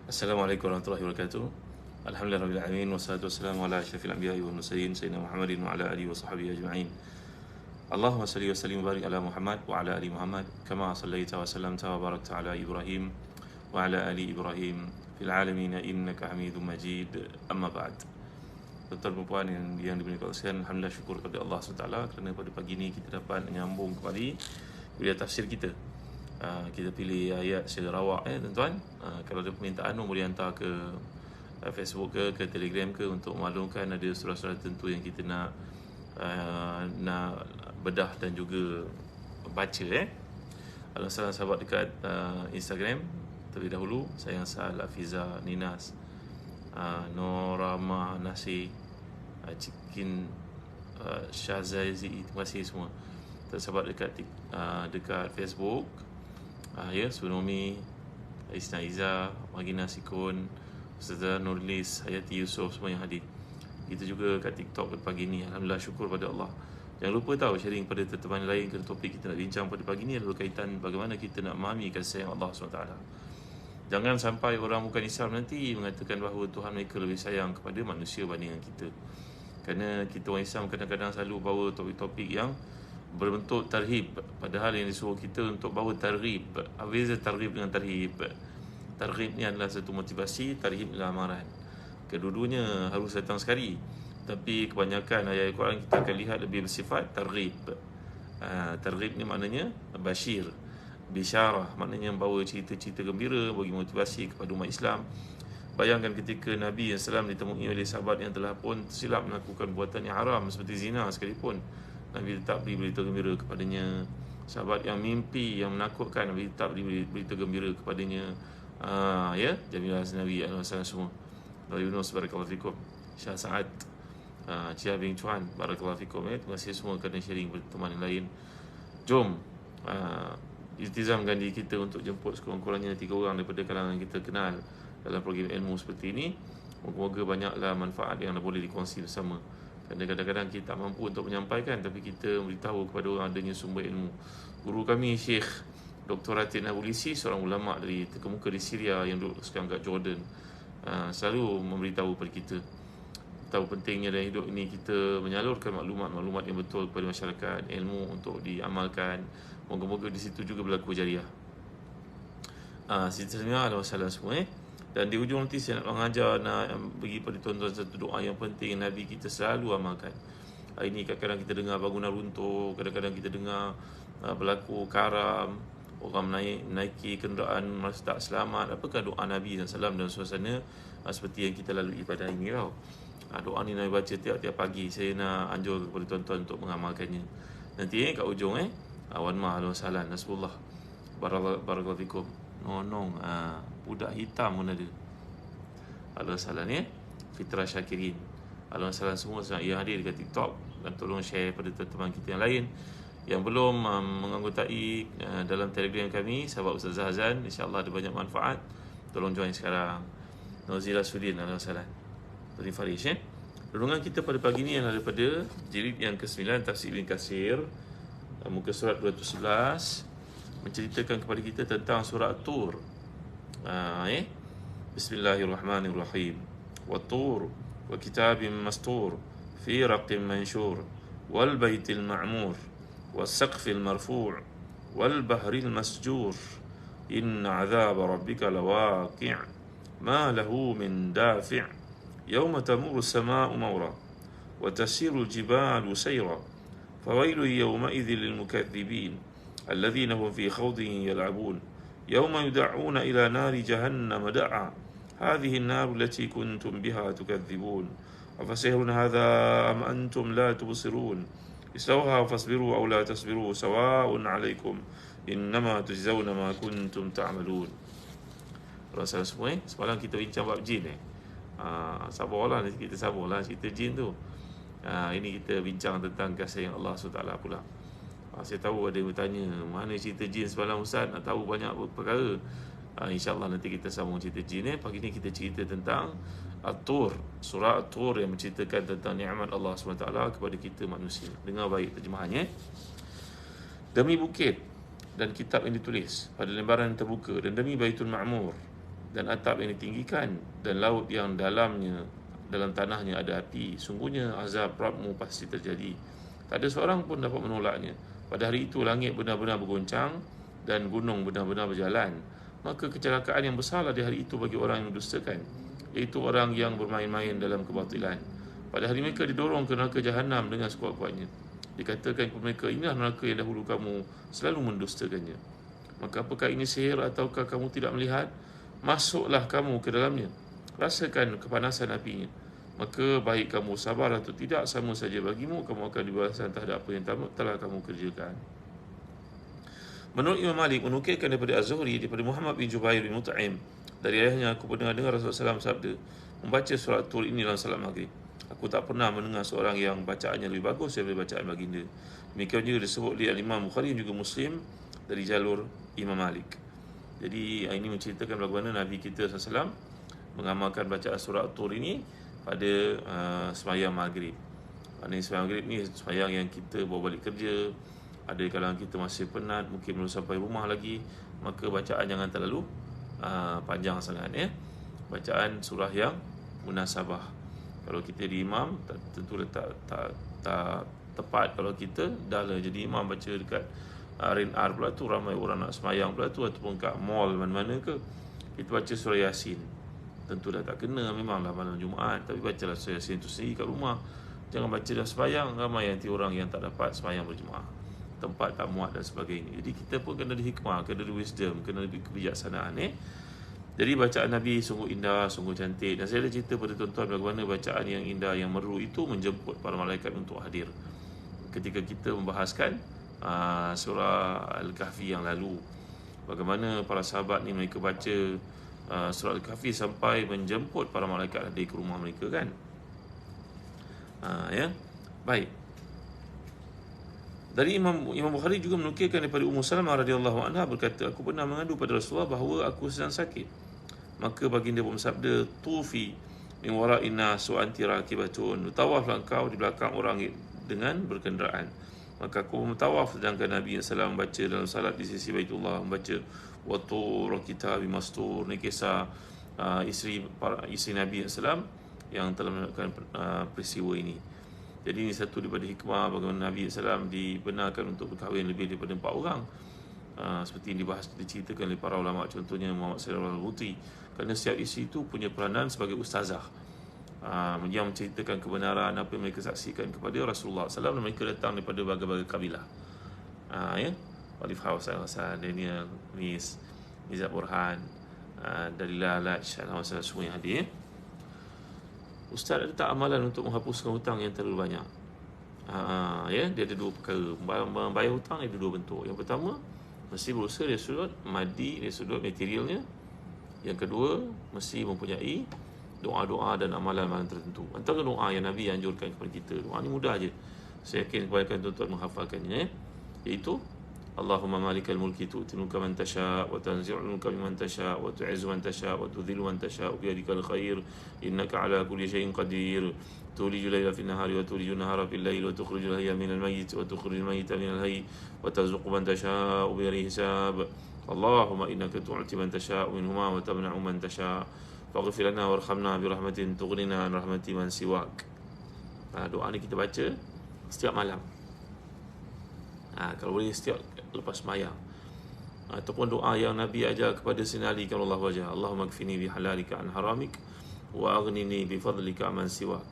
Assalamualaikum warahmatullahi wabarakatuh. Alhamdulillah rabbil alamin wassalatu wassalamu ala asyrafil anbiya'i wal mursalin sayyidina Muhammadin wa ala alihi wa sahbihi ajma'in. Allahumma salli wa sallim wa barik ala Muhammad wa ala ali Muhammad kama sallaita wa sallamta wa barakta ala Ibrahim wa ala ali Ibrahim fil alamin innaka Hamidum Majid. Amma ba'd. Tuan-tuan dan puan yang dimuliakan sekalian, alhamdulillah syukur kepada Allah SWT kerana pada pagi ini kita dapat menyambung kembali kuliah tafsir kita. Kita pilih ayat secara rawak tuan-tuan. Kalau ada permintaan boleh hantar ke Facebook ke Telegram ke untuk maklumkan ada surah-surah tertentu yang kita nak bedah dan juga baca. Kalau salah sahabat dekat Instagram terlebih dahulu, saya Sal Afiza Ninas, Norama Nasi, Cikin Syazazi, terima kasih semua sahabat dekat Facebook. Sunomi, Isna Iza, Magina Sikun, Ustazah Nurlis, Hayati Yusof, semua yang hadir. Itu juga kat TikTok pada pagi ni. Alhamdulillah, syukur pada Allah. Jangan lupa tahu sharing pada teman lain kerana topik kita nak bincang pada pagi ni adalah berkaitan bagaimana kita nak memahami kasih sayang Allah SWT. Jangan sampai orang bukan Islam nanti mengatakan bahawa Tuhan mereka lebih sayang kepada manusia bandingan kita. Kerana kita orang Islam kadang-kadang selalu bawa topik-topik yang berbentuk tarhib, padahal yang disuruh kita untuk bawa targhib. Apa beza targhib dengan tarhib? Targhib ni adalah satu motivasi, tarhib adalah amaran. Kedua-duanya harus datang sekali, tapi kebanyakan ayat Al-Quran kita akan lihat lebih bersifat targhib. Targhib ni maknanya bashir, bisyarah, maknanya membawa cerita-cerita gembira, bagi motivasi kepada umat Islam. Bayangkan ketika Nabi SAW ditemui oleh sahabat yang telah pun silap melakukan buatan yang haram seperti zina sekalipun, Nabi tetap beri berita gembira kepadanya. Sahabat yang mimpi, yang menakutkan, Nabi tetap beri berita gembira kepadanya. Jamilah Nabi SAW semua. Dari Yunus, barakallahu fikum. Syah Sa'ad, Chia Bing Chuan, barakallahu fikum. Terima kasih semua kerana sharing teman yang lain. Jom iltizamkan diri kita untuk jemput sekurang-kurangnya 3 orang daripada kalangan kita kenal dalam program ilmu seperti ini. Moga-moga banyaklah manfaat yang boleh dikongsi bersama. Kerana kadang-kadang kita tak mampu untuk menyampaikan, tapi kita memberitahu kepada orang adanya sumber ilmu. Guru kami Syekh Dr. Ratin Abulisi, seorang ulama dari terkemuka di Syria yang duduk sekarang kat Jordan, selalu memberitahu kepada kita tahu pentingnya dalam hidup ini kita menyalurkan maklumat-maklumat yang betul kepada masyarakat, ilmu untuk diamalkan. Moga-moga di situ juga berlaku jariah. Seterusnya ada masalah semua. Dan di hujung nanti saya nak mengajar, nak bagi pada tuan-tuan satu doa yang penting Nabi kita selalu amalkan. Hari ini kadang-kadang kita dengar bangunan runtuh, kadang-kadang kita dengar berlaku karam, orang menaiki kenderaan merasa tak selamat. Apakah doa Nabi SAW dalam suasana seperti yang kita lalui pada hari ini tau? Doa ni Nabi baca tiap-tiap pagi. Saya nak anjur kepada tuan-tuan untuk mengamalkannya. Nanti kat ujung Wan Ma Alaihi Wasallam, Nasrullah, barakallahu fikum. Nonong, budak hitam pun ada. Alaihi Wasallam Fitrah Syakirin. Alaihi Wasallam semua yang hadir dekat TikTok, dan tolong share pada teman-teman kita yang lain yang belum menganggotai dalam Telegram kami, sahabat Ustaz Hazan. InsyaAllah ada banyak manfaat. Tolong join sekarang. Nazila Sudin, Alaihi Wasallam, Tadi Farish. Renungan kita pada pagi ini adalah daripada jilid yang ke-9 Tafsir Ibn Katsir, muka surat 211, menceritakan kepada kita tentang surah At-Tur. Bismillahirrahmanirrahim. Wat-Tur wa kitabim mastur fi raqim manshur wal baitil ma'mur was saqfil marfu' wal bahril masjur inna 'adzaba rabbika lawaqi' ma lahu min dafi' yawma tamurru as-samaa'u mawra wa tasiru al-jibalu sayra fawailu yawma idzil lil mukaththibin الذين هم في خوض يلعبون يوم يدعون إلى نار جهنم دعا هذه النار التي كنتم بها تكذبون أفسحر هذا أم أنتم لا تبصرون اصلوها فاصبروا أو لا تصبروا سواء عليكم إنما تجزون ما كنتم تعملون. Rasa semua semalam kita bincang bab jin sabarlah, kita sabarlah cerita jin tu. Ini kita bincang tentang kasih yang Allah SWT pula. Saya tahu ada yang bertanya, mana cerita jin semalam Ustaz? Nak tahu banyak perkara. InsyaAllah nanti kita sambung cerita jin. Pagi ni kita cerita tentang At-Tur, surah At-Tur yang menceritakan tentang nikmat Allah SWT kepada kita manusia. Dengar baik terjemahannya. Demi bukit dan kitab yang ditulis pada lembaran terbuka, dan demi Baitul Ma'mur dan atap yang ditinggikan, dan laut yang dalam tanahnya ada api. Sungguhnya azab Rabbmu pasti terjadi. Tak ada seorang pun dapat menolaknya. Pada hari itu langit benar-benar bergoncang dan gunung benar-benar berjalan. Maka kecelakaan yang besarlah di hari itu bagi orang yang mendustakan, iaitu orang yang bermain-main dalam kebatilan. Pada hari mereka didorong ke neraka Jahannam dengan sekuat-kuatnya. Dikatakan kepada mereka, inilah neraka yang dahulu kamu selalu mendustakannya. Maka apakah ini sihir ataukah kamu tidak melihat? Masuklah kamu ke dalamnya, rasakan kepanasan apinya. Maka baik kamu sabar atau tidak, sama saja bagimu, kamu akan dibalaskan terhadap apa yang telah kamu kerjakan. Menurut Imam Malik, menukilkan daripada Az-Zuhri, daripada Muhammad bin Jubair bin Mut'im, dari ayahnya, aku pernah dengar Rasulullah SAW sabda, membaca surat Tur ini dalam salat maghrib. Aku tak pernah mendengar seorang yang bacaannya lebih bagus daripada bacaan baginda. Demikian juga disebut oleh Imam Bukhari dan juga Muslim dari jalur Imam Malik. Jadi ini menceritakan bagaimana Nabi kita SAW mengamalkan bacaan surah Tur ini pada sembahyang maghrib. Sembahyang maghrib ni sembahyang yang kita bawa balik kerja, ada kalangan kita masih penat, mungkin belum sampai rumah lagi, maka bacaan jangan terlalu panjang sangat, ya. Bacaan surah yang munasabah. Kalau kita di imam, tentu tak tepat kalau kita dah lah jadi imam baca dekat R&R pula tu, ramai orang nak semayang pula tu, ataupun kat mall mana-mana ke, kita baca surah Yasin. Tentu dah tak kena, memanglah malam Jumaat, tapi bacalah surah Yasin tu sendiri kat rumah. Jangan baca dah semayang, ramai nanti orang yang tak dapat semayang berjemaah, tempat tak muat dan sebagainya. Jadi kita pun kena ada hikmah, kena ada wisdom, kena ada kebijaksanaan, Jadi bacaan Nabi sungguh indah, sungguh cantik. Dan saya ada cerita pada tuan-tuan bagaimana bacaan yang indah, yang merdu itu menjemput para malaikat untuk hadir. Ketika kita membahaskan surah Al-Kahfi yang lalu, bagaimana para sahabat ni mereka baca surah Al-Kahfi sampai menjemput para malaikat hadir ke rumah mereka, kan? Ya, baik. Dari Imam Bukhari juga menukilkan daripada Ummu Salamah radhiyallahu anha berkata, aku pernah mengadu pada Rasulullah bahawa aku sedang sakit. Maka baginda bersabda, tufi min wara'in nas wa anti rakibatun, tawaflah engkau di belakang orang dengan berkenderaan. Maka aku bertawaf sedangkan Nabi SAW membaca dalam salat di sisi Baitullah, membaca wa tur kitab mastur. Ini kisah isteri Nabi SAW yang telah melakukan peristiwa ini. Jadi ini satu daripada hikmah bagaimana Nabi SAW dibenarkan untuk berkahwin lebih daripada 4 orang. Seperti yang diceritakan oleh para ulama, contohnya Muhammad sallallahu alaihi wasallam, kerana setiap isteri itu punya peranan sebagai ustazah, yang menceritakan kebenaran apa yang mereka saksikan kepada Rasulullah SAW. Mereka datang daripada berbagai-bagai kabilah, ya, Walif Haus, Daniel, Nizat Burhan, Dalillah, Laj, semua yang hadir. Ustaz ada tak amalan untuk menghapuskan hutang yang terlalu banyak? Ya, dia ada 2 perkara. Membayar hutang ada 2 bentuk. Yang pertama, mesti berusaha dari sudut maddi, dari sudut materialnya. Yang kedua, mesti mempunyai doa-doa dan amalan-amalan tertentu. Antara doa yang Nabi anjurkan kepada kita, doa ni mudah aja, saya yakin kebanyakan tuan-tuan menghafalkannya, iaitu Allahumma malikal mulki tu'til mulka man tasha' wa tanzi'ul mulka mimman tasha' wa tu'izzu man tasha' wa tudhillu man tasha' bi yadikal khair innaka 'ala kulli shay'in qadir tulijul laila fin nahari wa tulijun nahara fil laili wa tukhrijul hayya minal mayyit wa tukhrijul mayyita minal hayy wa tarzuqu man tasha' bi ghairi hisab. Allahumma innaka tu'ti man tasha' minhuma wa tamna'u man tasha' faghfir lana warhamna bi rahmatin tughnina an rahmati man siwak. Doa ni kita baca setiap malam. Kalau boleh setiap lepas sembahyang. Ataupun doa yang Nabi ajar kepada Sayyidina Ali karramallahu wajhah, Allahumma kfini bi halalika an haramik wa aghnini bi fadlika man siwak.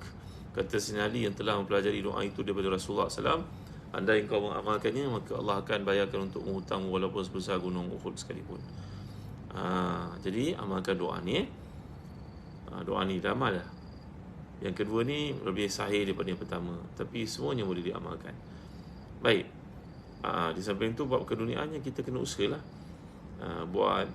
Kata Sayyidina Ali yang telah mempelajari doa itu daripada Rasulullah SAW, andai engkau mengamalkannya, maka Allah akan bayarkan untuk hutang walaupun sebesar gunung Uhud sekalipun. Jadi amalkan doa ni. Doa ni ramal lah. Yang kedua ni lebih sahih daripada yang pertama, tapi semuanya boleh diamalkan. Baik. Di samping itu, bab keduniaannya kita kena usahalah, buat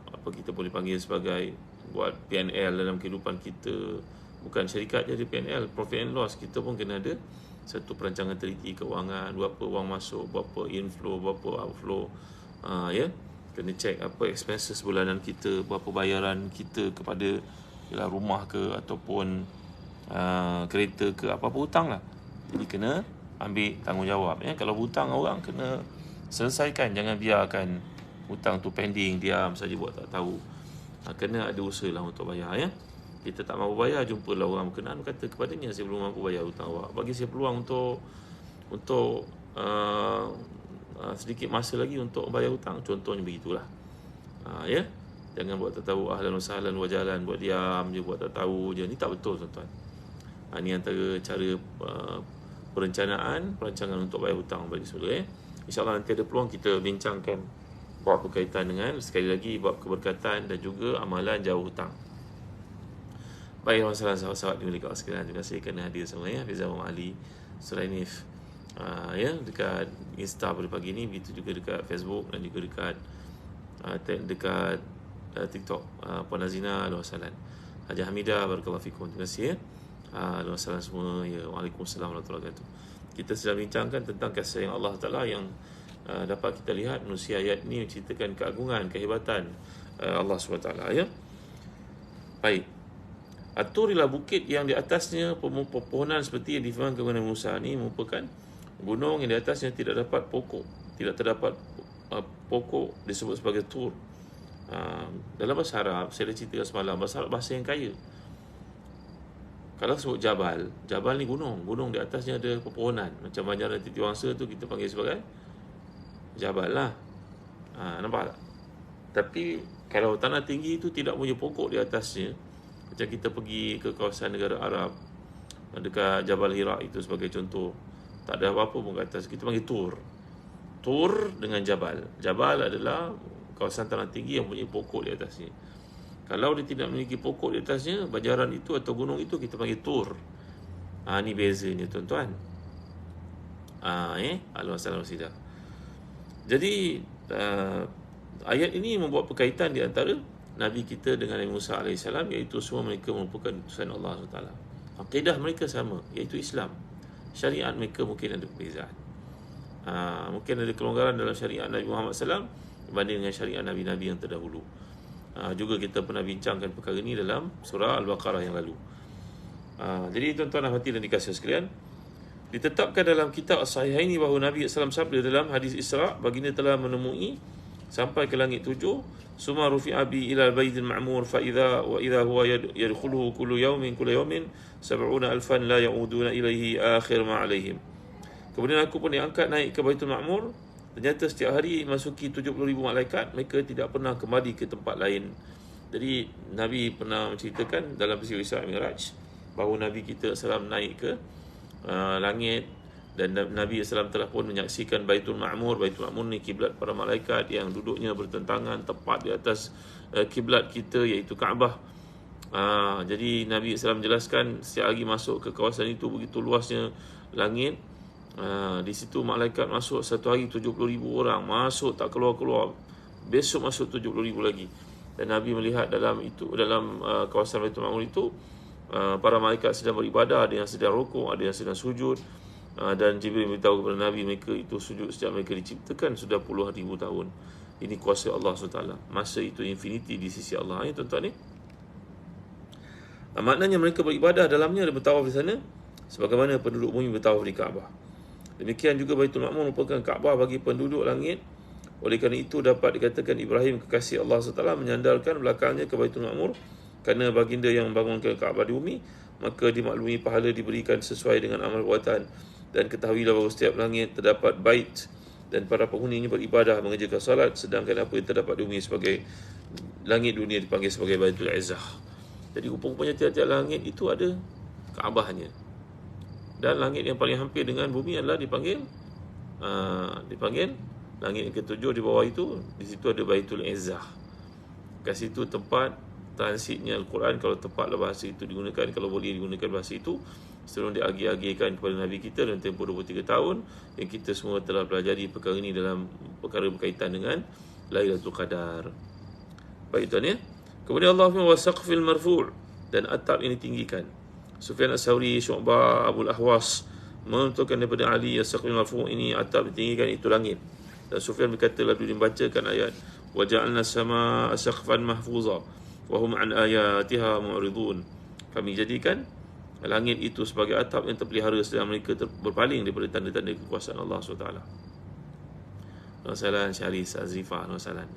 apa kita boleh panggil sebagai buat PNL dalam kehidupan kita. Bukan syarikat jadi PNL, profit and loss. Kita pun kena ada satu perancangan teliti keuangan, berapa wang masuk, berapa inflow, berapa outflow, ya. Kena check apa expenses bulanan kita, berapa bayaran kita kepada rumah ke, ataupun kereta ke, apa-apa hutang lah. Jadi kena ambil tanggungjawab, ya. Kalau hutang orang, kena selesaikan, jangan biarkan hutang tu pending, diam saja buat tak tahu. Kena ada usaha lah untuk bayar ya. Kita tak mampu bayar, jumpalah orang berkenaan, kata kepadanya, saya belum mampu bayar hutang awak, bagi saya peluang untuk sedikit masa lagi untuk bayar hutang, contohnya begitulah. Ya, jangan buat tak tahu, ahlan wa sahlan wa jalan, buat diam je, buat tak tahu je. Ni tak betul tuan-tuan. Ni antara cara perancangan untuk bayar hutang bagi saudara ya. InsyaAllah nanti ada peluang kita bincangkan bab berkaitan dengan, sekali lagi, bab keberkatan dan juga amalan jauh hutang. Baik, masalah sahabat-sahabat dimiliki Allah sekalian, terima kasih kerana hadir semua ya. Fizal Ali Surainif ya, dekat Insta pada pagi ni, begitu juga dekat Facebook dan juga dekat TikTok. Puan Nazina, Al-Wasalan. Haji Hamidah, Barakallahu Fikum, terima kasih ya. Al-Wasalan semua ya. Waalaikumsalam warahmatullahi wabarakatuh. Kita sedang bincangkan tentang kasih sayang Allah Ta'ala yang dapat kita lihat menerusi ayat ni, menceritakan keagungan, kehebatan Allah SWT ya. Baik, At-Tur ialah bukit yang di atasnya pepohonan seperti yang difirmankan kepada Musa. Ni merupakan gunung yang di atasnya tidak dapat pokok, tidak terdapat pokok, disebut sebagai Tur. Dalam bahasa Arab, saya dah ceritakan semalam, bahasa Arab bahasa yang kaya. Kalau sebut Jabal, Jabal ni gunung di atasnya ada pepohonan. Macam Banjaran Titiwangsa tu kita panggil sebagai Jabal lah. Nampak tak? Tapi kalau tanah tinggi itu tidak punya pokok di atasnya, macam kita pergi ke kawasan negara Arab, dekat Jabal Hira itu sebagai contoh, tak ada apa-apa pun kat atas, kita panggil Tur. Tur dengan Jabal. Jabal adalah kawasan tanah tinggi yang punya pokok di atasnya. Kalau dia tidak memiliki pokok di atasnya, banjaran itu atau gunung itu kita panggil Tur. Ni bezanya tuan-tuan. Alhamdulillah. Jadi ayat ini membuat berkaitan di antara Nabi kita dengan Nabi Musa AS, iaitu semua mereka merupakan utusan Allah SWT. Akidah mereka sama, iaitu Islam. Syariat mereka mungkin ada perbezaan. Mungkin ada kelonggaran dalam syariat Nabi Muhammad SAW berbanding dengan syariat Nabi-Nabi yang terdahulu. Juga kita pernah bincangkan perkara ini dalam surah Al-Baqarah yang lalu. Jadi tuan-tuan dan hadirin dikasihi sekalian, ditetapkan dalam kitab As-Sahihaini bahawa Nabi SAW sabda dalam hadis Isra, baginda telah menemui sampai ke langit 7, summa rufi'a bi ila al-baitil ma'mur fa idza huwa yadkhuluhu kullu yawmin 70,000 la ya'uduna ilaihi akhir ma 'alaihim. Kemudian aku pun diangkat naik ke Baitul Ma'mur. Ternyata setiap hari masuki 70,000 malaikat, mereka tidak pernah kembali ke tempat lain. Jadi Nabi pernah menceritakan dalam peristiwa Isra Mi'raj bahawa Nabi kita SAW naik ke langit, dan Nabi SAW telah pun menyaksikan Baitul Ma'mur. Baitul Ma'mur ni kiblat para malaikat yang duduknya bertentangan tepat di atas kiblat kita, iaitu Kaabah. Jadi Nabi SAW menjelaskan setiap hari masuk ke kawasan itu, begitu luasnya langit. Di situ malaikat masuk satu hari 70,000 orang, masuk tak keluar-keluar. Besok masuk 70,000 lagi. Dan Nabi melihat dalam kawasan Baitul Ma'mur itu para malaikat sedang beribadah, ada yang sedang rukuk, ada yang sedang sujud. Dan Jibril beritahu kepada Nabi, mereka itu sujud sejak mereka diciptakan sudah puluhan ribu tahun. Ini kuasa Allah SWT. Masa itu infinity di sisi Allah. Tuan-tuan ni, maknanya mereka beribadah dalamnya dan bertawaf di sana, sebagaimana penduduk bumi bertawaf di Kaabah. Demikian juga Baitul Ma'mur merupakan Kaabah bagi penduduk langit. Oleh kerana itu dapat dikatakan Ibrahim, kekasih Allah SWT, menyandarkan belakangnya ke Baitul Ma'mur kerana baginda yang membangunkan Kaabah di bumi. Maka dimaklumi pahala diberikan sesuai dengan amal perbuatan. Dan ketahuilah bahawa setiap langit terdapat bait, dan para penghuninya beribadah, mengerjakan salat, sedangkan apa yang terdapat di bumi sebagai langit dunia dipanggil sebagai Baitul Izzah. Jadi rupa-rupanya tiap-tiap langit itu ada Kaabahnya. Dan langit yang paling hampir dengan bumi adalah dipanggil langit yang ketujuh. Di bawah itu, di situ ada Baitul Izzah. Kat situ tempat transitnya Al-Quran. Kalau tepatlah bahasa itu digunakan, kalau boleh digunakan bahasa itu, sebelum diagih-agihkan kepada Nabi kita dalam tempoh 23 tahun, yang kita semua telah pelajari perkara ini dalam perkara berkaitan dengan Lailatul Qadar. Baik tuan ya. Kemudian Allah firman wasaqfil marfu', dan atap yang ditinggikan. Sufyan As-Sawri, Syu'bah, Abu Al-Ahwas menentukan daripada Ali, as-saqfil marfu' ini atap ditinggikan itu langit. Dan Sufyan berkata, lalu dibacakan ayat wa ja'alna as-samaa'a saqfan mahfuza wa hum an ayatiha mu'ridun. Kami jadikan langit itu sebagai atap yang terpelihara, sedang mereka berpaling daripada tanda-tanda kekuasaan Allah SWT. Wasalan Syaris Azifah Wasalan.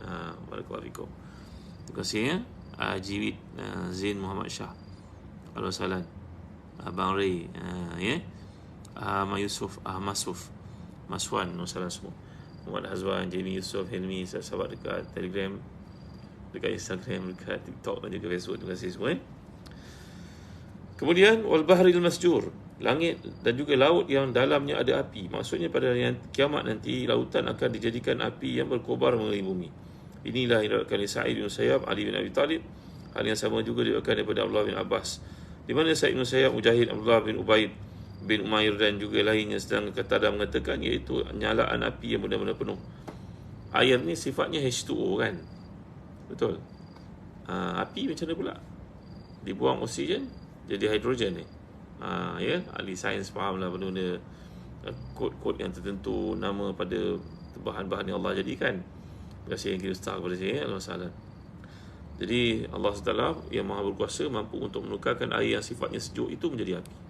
Barakallahu fikum. Terima kasih ya. Jiwit Zain Muhammad Shah. Wasalan. Abang Ray ya. Ahmad Yusuf, Masuf, Maswan, Wasalan semua. Muhammad Hazwan, Jamie Yusof, Helmi, sahabat dekat Telegram, dekat Instagram, dekat TikTok dan juga Facebook. Terima kasih semua. Kemudian wal bahril masjur, langit dan juga laut yang dalamnya ada api. Maksudnya pada yang kiamat nanti lautan akan dijadikan api yang berkobar mengelilingi bumi. Inilah yang diriwayatkan oleh Sa'id bin Musayyab, Ali bin Abi Talib. Hal yang sama juga diriwayatkan daripada Abdullah bin Abbas, di mana Sa'id bin Musayyab, Mujahid, Abdullah bin Ubaid bin Umair dan juga lainnya sedang kata mengatakan, iaitu nyalaan api yang benar-benar penuh. Air ni sifatnya H2O kan, betul? Api macam mana pula? Dibuang oksigen jadi hidrogen ni. Ya, ahli sains faham lah benda-benda kod-kod yang tertentu, nama pada bahan-bahan yang Allah jadikan. Terima kasih yang kita ustaz kepada saya. Allah. Jadi Allah SWT yang maha berkuasa mampu untuk menukarkan air yang sifatnya sejuk itu menjadi api.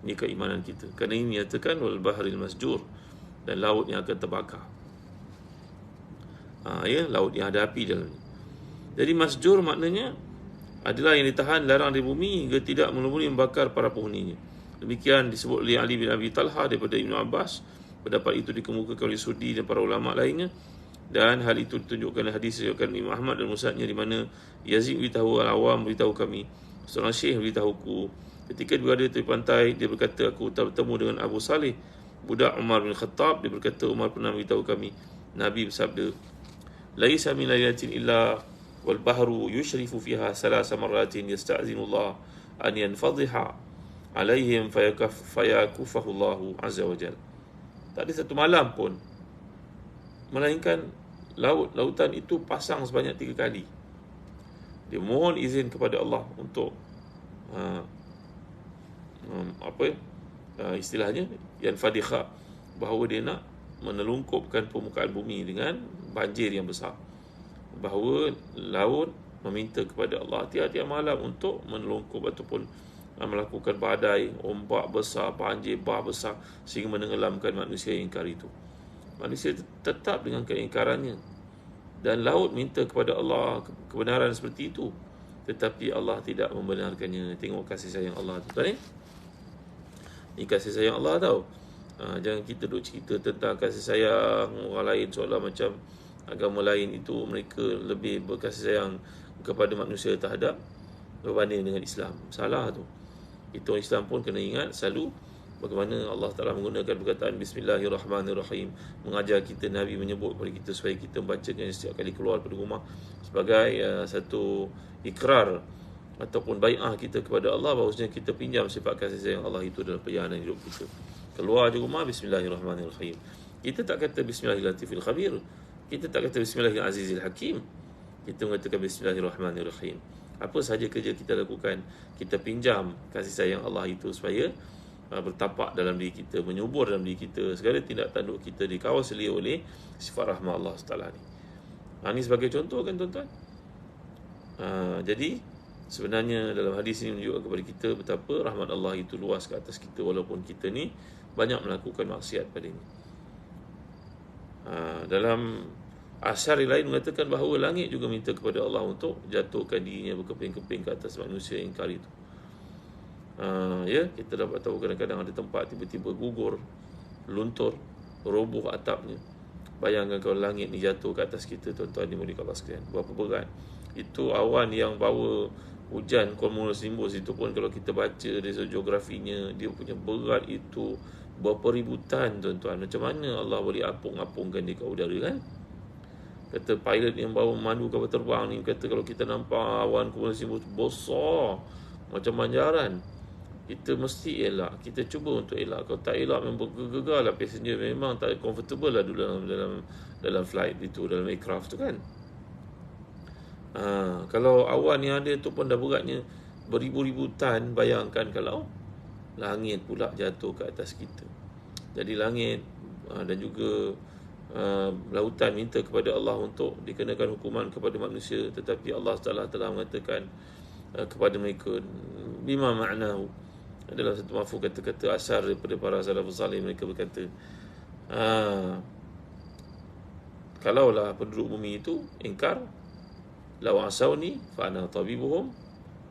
Ini keimanan kita. Kerana ini menyatakan wal bahril masjur, dan laut yang akan terbakar. Ya, laut yang ada api dalamnya. Jadi masjur maknanya adalah yang ditahan larang di bumi hingga tidak mula-mula membakar para penghuninya. Demikian disebut oleh Ali bin Abi Talha daripada Ibnu Abbas. Pendapat itu dikemukakan oleh Sudi dan para ulama lainnya, dan hal itu ditunjukkan dalam hadis diriwayatkan Imam Ahmad dan Musnadnya, di mana Yazid beritahu Al-Awam beritahu kami, seorang syekh beritahuku, ketika berada di pantai, dia berkata, aku bertemu dengan Abu Saleh, budak Umar bin Khattab. Dia berkata, Umar pernah beritahu kami, Nabi bersabda, laisa min lailatin illa wal bahru yushrifu fiha salasa marratin yasta'zinullah an yanfadhiha alaihim fayakufahu Allahu azza wa jalla. Tak ada satu malam pun melainkan lautan itu pasang sebanyak 3 kali. Dia mohon izin kepada Allah untuk istilahnya yanfadhiha, bahawa dia nak menelungkupkan permukaan bumi dengan banjir yang besar. Bahawa laut meminta kepada Allah tiap-tiap malam untuk menelungkup ataupun melakukan badai, ombak besar, banjir, bah besar, sehingga menenggelamkan manusia yang ingkar itu. Manusia tetap dengan keingkarannya, dan laut minta kepada Allah kebenaran seperti itu, tetapi Allah tidak membenarkannya. Tengok kasih sayang Allah tu, tuan. Ini kasih sayang Allah tau. Jangan kita duk cerita tentang kasih sayang orang lain seolah macam agama lain itu mereka lebih berkasih sayang kepada manusia terhadap berbanding dengan Islam. Salah tu. Itu Islam pun kena ingat selalu bagaimana Allah Ta'ala menggunakan perkataan Bismillahirrahmanirrahim, mengajar kita, Nabi menyebut kepada kita supaya kita membacakan setiap kali keluar dari rumah sebagai satu ikrar ataupun bai'ah kita kepada Allah, bahawasanya kita pinjam sifat kasih sayang Allah itu dalam perjalanan hidup kita. Keluar dari rumah, Bismillahirrahmanirrahim. Kita tak kata Bismillahirrahmanirrahim khabir. Kita tak kata Bismillahirrahmanirrahim Hakim. Kita mengatakan Bismillahirrahmanirrahim. Apa sahaja kerja kita lakukan, kita pinjam kasih sayang Allah itu supaya bertapak dalam diri kita, menyubur dalam diri kita. Segala tindak tanduk kita dikawal selia oleh sifat rahmat Allah Taala ni. Ini sebagai contoh kan tuan-tuan. Jadi sebenarnya dalam hadis ini menunjukkan kepada kita betapa rahmat Allah itu luas ke atas kita, walaupun kita ni banyak melakukan maksiat pada ini. Dalam asyar lain mengatakan bahawa langit juga minta kepada Allah untuk jatuhkan dirinya berkeping-keping ke atas manusia yang ingkar itu. Ya, kita dapat tahu kadang-kadang ada tempat tiba-tiba gugur, luntur, roboh atapnya. Bayangkan kalau langit ni jatuh ke atas kita, tuan-tuan dimuliakan Allah sekalian, berapa berat. Itu awan yang bawa hujan cumulonimbus itu pun kalau kita baca dari geografinya, dia punya berat itu berapa ribu tan, tuan-tuan. Macam mana Allah boleh apung-apungkan dia ke udara kan? Kata pilot yang bawa memandu kapal terbang ni, kata kalau kita nampak awan cumulonimbus besar macam banjaran, kita mesti elak. Kita cuba untuk elak. Kalau tak elak memang bergegar lah passenger, memang tak comfortable lah dalam flight itu, dalam aircraft tu kan. Kalau awan yang ada tu pun dah beratnya beribu-ribu tan, bayangkan kalau langit pula jatuh ke atas kita. Jadi langit dan juga lautan minta kepada Allah untuk dikenakan hukuman kepada manusia, tetapi Allah Taala telah mengatakan kepada mereka bima ma'nahu, adalah satu mafhum kata-kata asar daripada para salafus salih. Mereka berkata kalaulah penduduk bumi itu ingkar, law asawni fa ana tabibuhum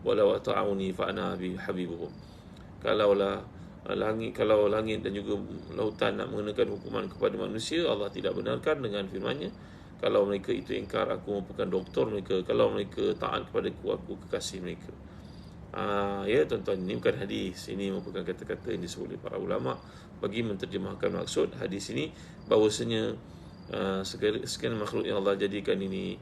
wa law ata'uni fa ana habibuhum. Kalau langit dan juga lautan nak mengenakan hukuman kepada manusia, Allah tidak benarkan dengan firman-Nya. Kalau mereka itu ingkar, aku merupakan doktor mereka. Kalau mereka taat kepadaku, aku kekasih mereka. Ya tuan-tuan, ini bukan hadis. Ini merupakan kata-kata yang disebut oleh para ulama bagi menterjemahkan maksud hadis ini, bahawasanya sekian makhluk yang Allah jadikan ini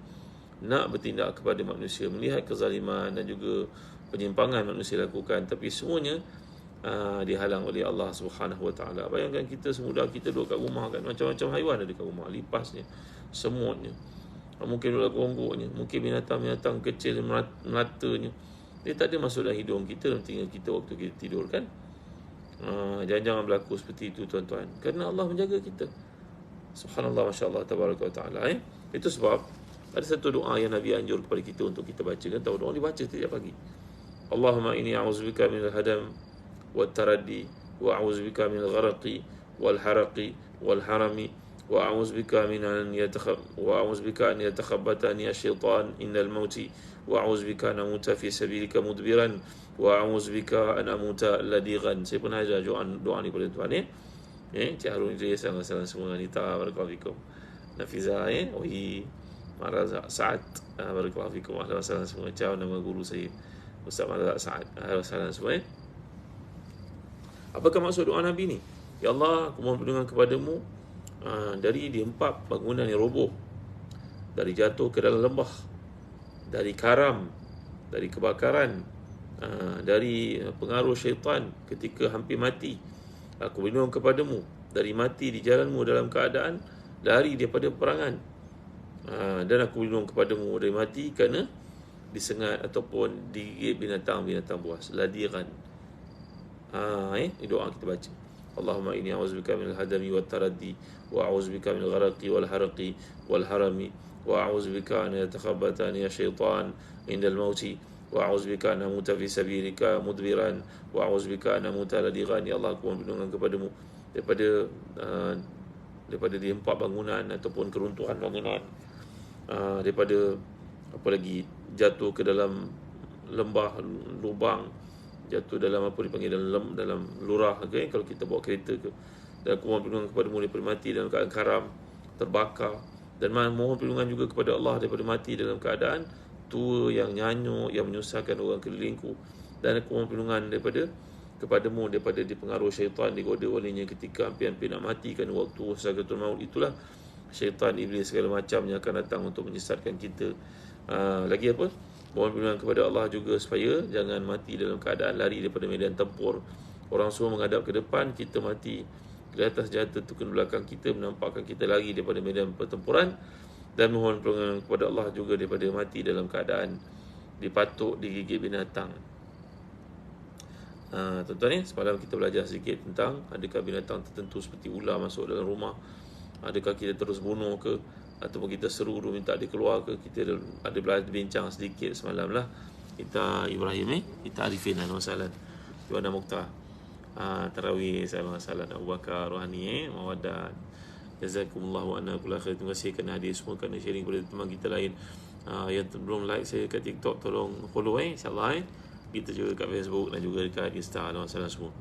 nak bertindak kepada manusia, melihat kezaliman dan juga penyimpangan manusia lakukan, tapi semuanya dihalang oleh Allah Subhanahu Wa Taala. Bayangkan kita semudah kita duduk kat rumah kan, macam-macam haiwan ada kat rumah, lipasnya, semutnya, mungkin ular gonggoknya, mungkin binatang-binatang kecil melatanya. Dia tak ada masuk dalam hidung kita dan tinggal kita waktu kita tidur kan. Jangan berlaku seperti itu tuan-tuan, kerana Allah menjaga kita. Subhanallah, masya-Allah, tabaraka wa taala. Itu sebab ada satu doa yang Nabi anjur kepada kita untuk kita baca kan. Tahu doa dibaca setiap pagi. Allahumma inni a'udzubika minal hadam wat taraddi wa a'udzubika minal gharqi wal haraqi wal harami wa a'udzubika an yatakhabbatani asyaitan indal mauti wa a'udzubika an amuta fi sabilika mudbiran wa a'udzubika an amuta ladighan. Saya pernah ajar doa ni pada tuan Cik Harun Idris, salam semua, Anita, barakallahu fikum, Nafiza, Marazak Saad, barakallahu fikum, ahlan salam semua. Ciao, nama guru saya Ustaz Marazak Saad, ahlan salam semua. Apakah maksud doa Nabi ni? Ya Allah, aku mohon perlindungan kepadamu dari diempat bangunan yang roboh, dari jatuh ke dalam lembah, dari karam, dari kebakaran, dari pengaruh syaitan ketika hampir mati. Aku berlindung kepadamu dari mati di jalanmu dalam keadaan lari daripada peperangan, dan aku berlindung kepadamu dari mati kerana disengat ataupun digigit binatang-binatang buas, ladiran. Ini doa kita baca. Allahumma inni a'udzubika minal hadami wat taraddi wa a'udzubika minal gharqi wal harqi wal harami wa a'udzubika an yatakhabbatani asyaitan indal mauti wa a'udzubika an amuta fi sabilika mudbiran wa a'udzubika an amuta ladighan. Ya Allah, aku mohon perlindungan kepadamu daripada diempat bangunan ataupun keruntuhan bangunan, daripada apa lagi, jatuh ke dalam lembah, lubang, jatuh dalam apa dipanggil dalam lurah, okay? Kalau kita bawa kereta ke. Dan aku mohon perlindungan kepadamu daripada mati dalam keadaan karam, terbakar, dan mohon perlindungan juga kepada Allah daripada mati dalam keadaan tua yang nyanyuk, yang menyusahkan orang kelilingku. Dan aku mohon perlindungan kepadamu daripada dipengaruhi syaitan, digoda olehnya ketika hampir-hampir nak mati, kan waktu sakratul maut itulah syaitan, iblis, segala macamnya akan datang untuk menyesatkan kita. Lagi apa? Mohon perlindungan kepada Allah juga supaya jangan mati dalam keadaan lari daripada medan tempur. Orang semua menghadap ke depan, kita mati di atas senjata tu ke belakang kita, menampakkan kita lari daripada medan pertempuran. Dan mohon perlindungan kepada Allah juga daripada mati dalam keadaan dipatuk, digigit binatang. Tuan-tuan, semalam kita belajar sedikit tentang adakah binatang tertentu seperti ular masuk dalam rumah, adakah kita terus bunuh ke, ataupun kita seru minta dia keluar ke. Kita ada bincang sedikit semalam lah. Kita Ibrahim kita Arifin, Al-Masalan Tuan Mukhtar, Tarawih, Al-Masalan Abu Bakar Rohani, Mawadat, Jazakumullah wa anna kulla khair. Terima kasih kerana hadir semua, kerana sharing kepada teman kita lain. Yang belum like saya kat TikTok, tolong follow insyaAllah. Kita juga kat Facebook dan juga dekat Insta, Al-Masalan semua.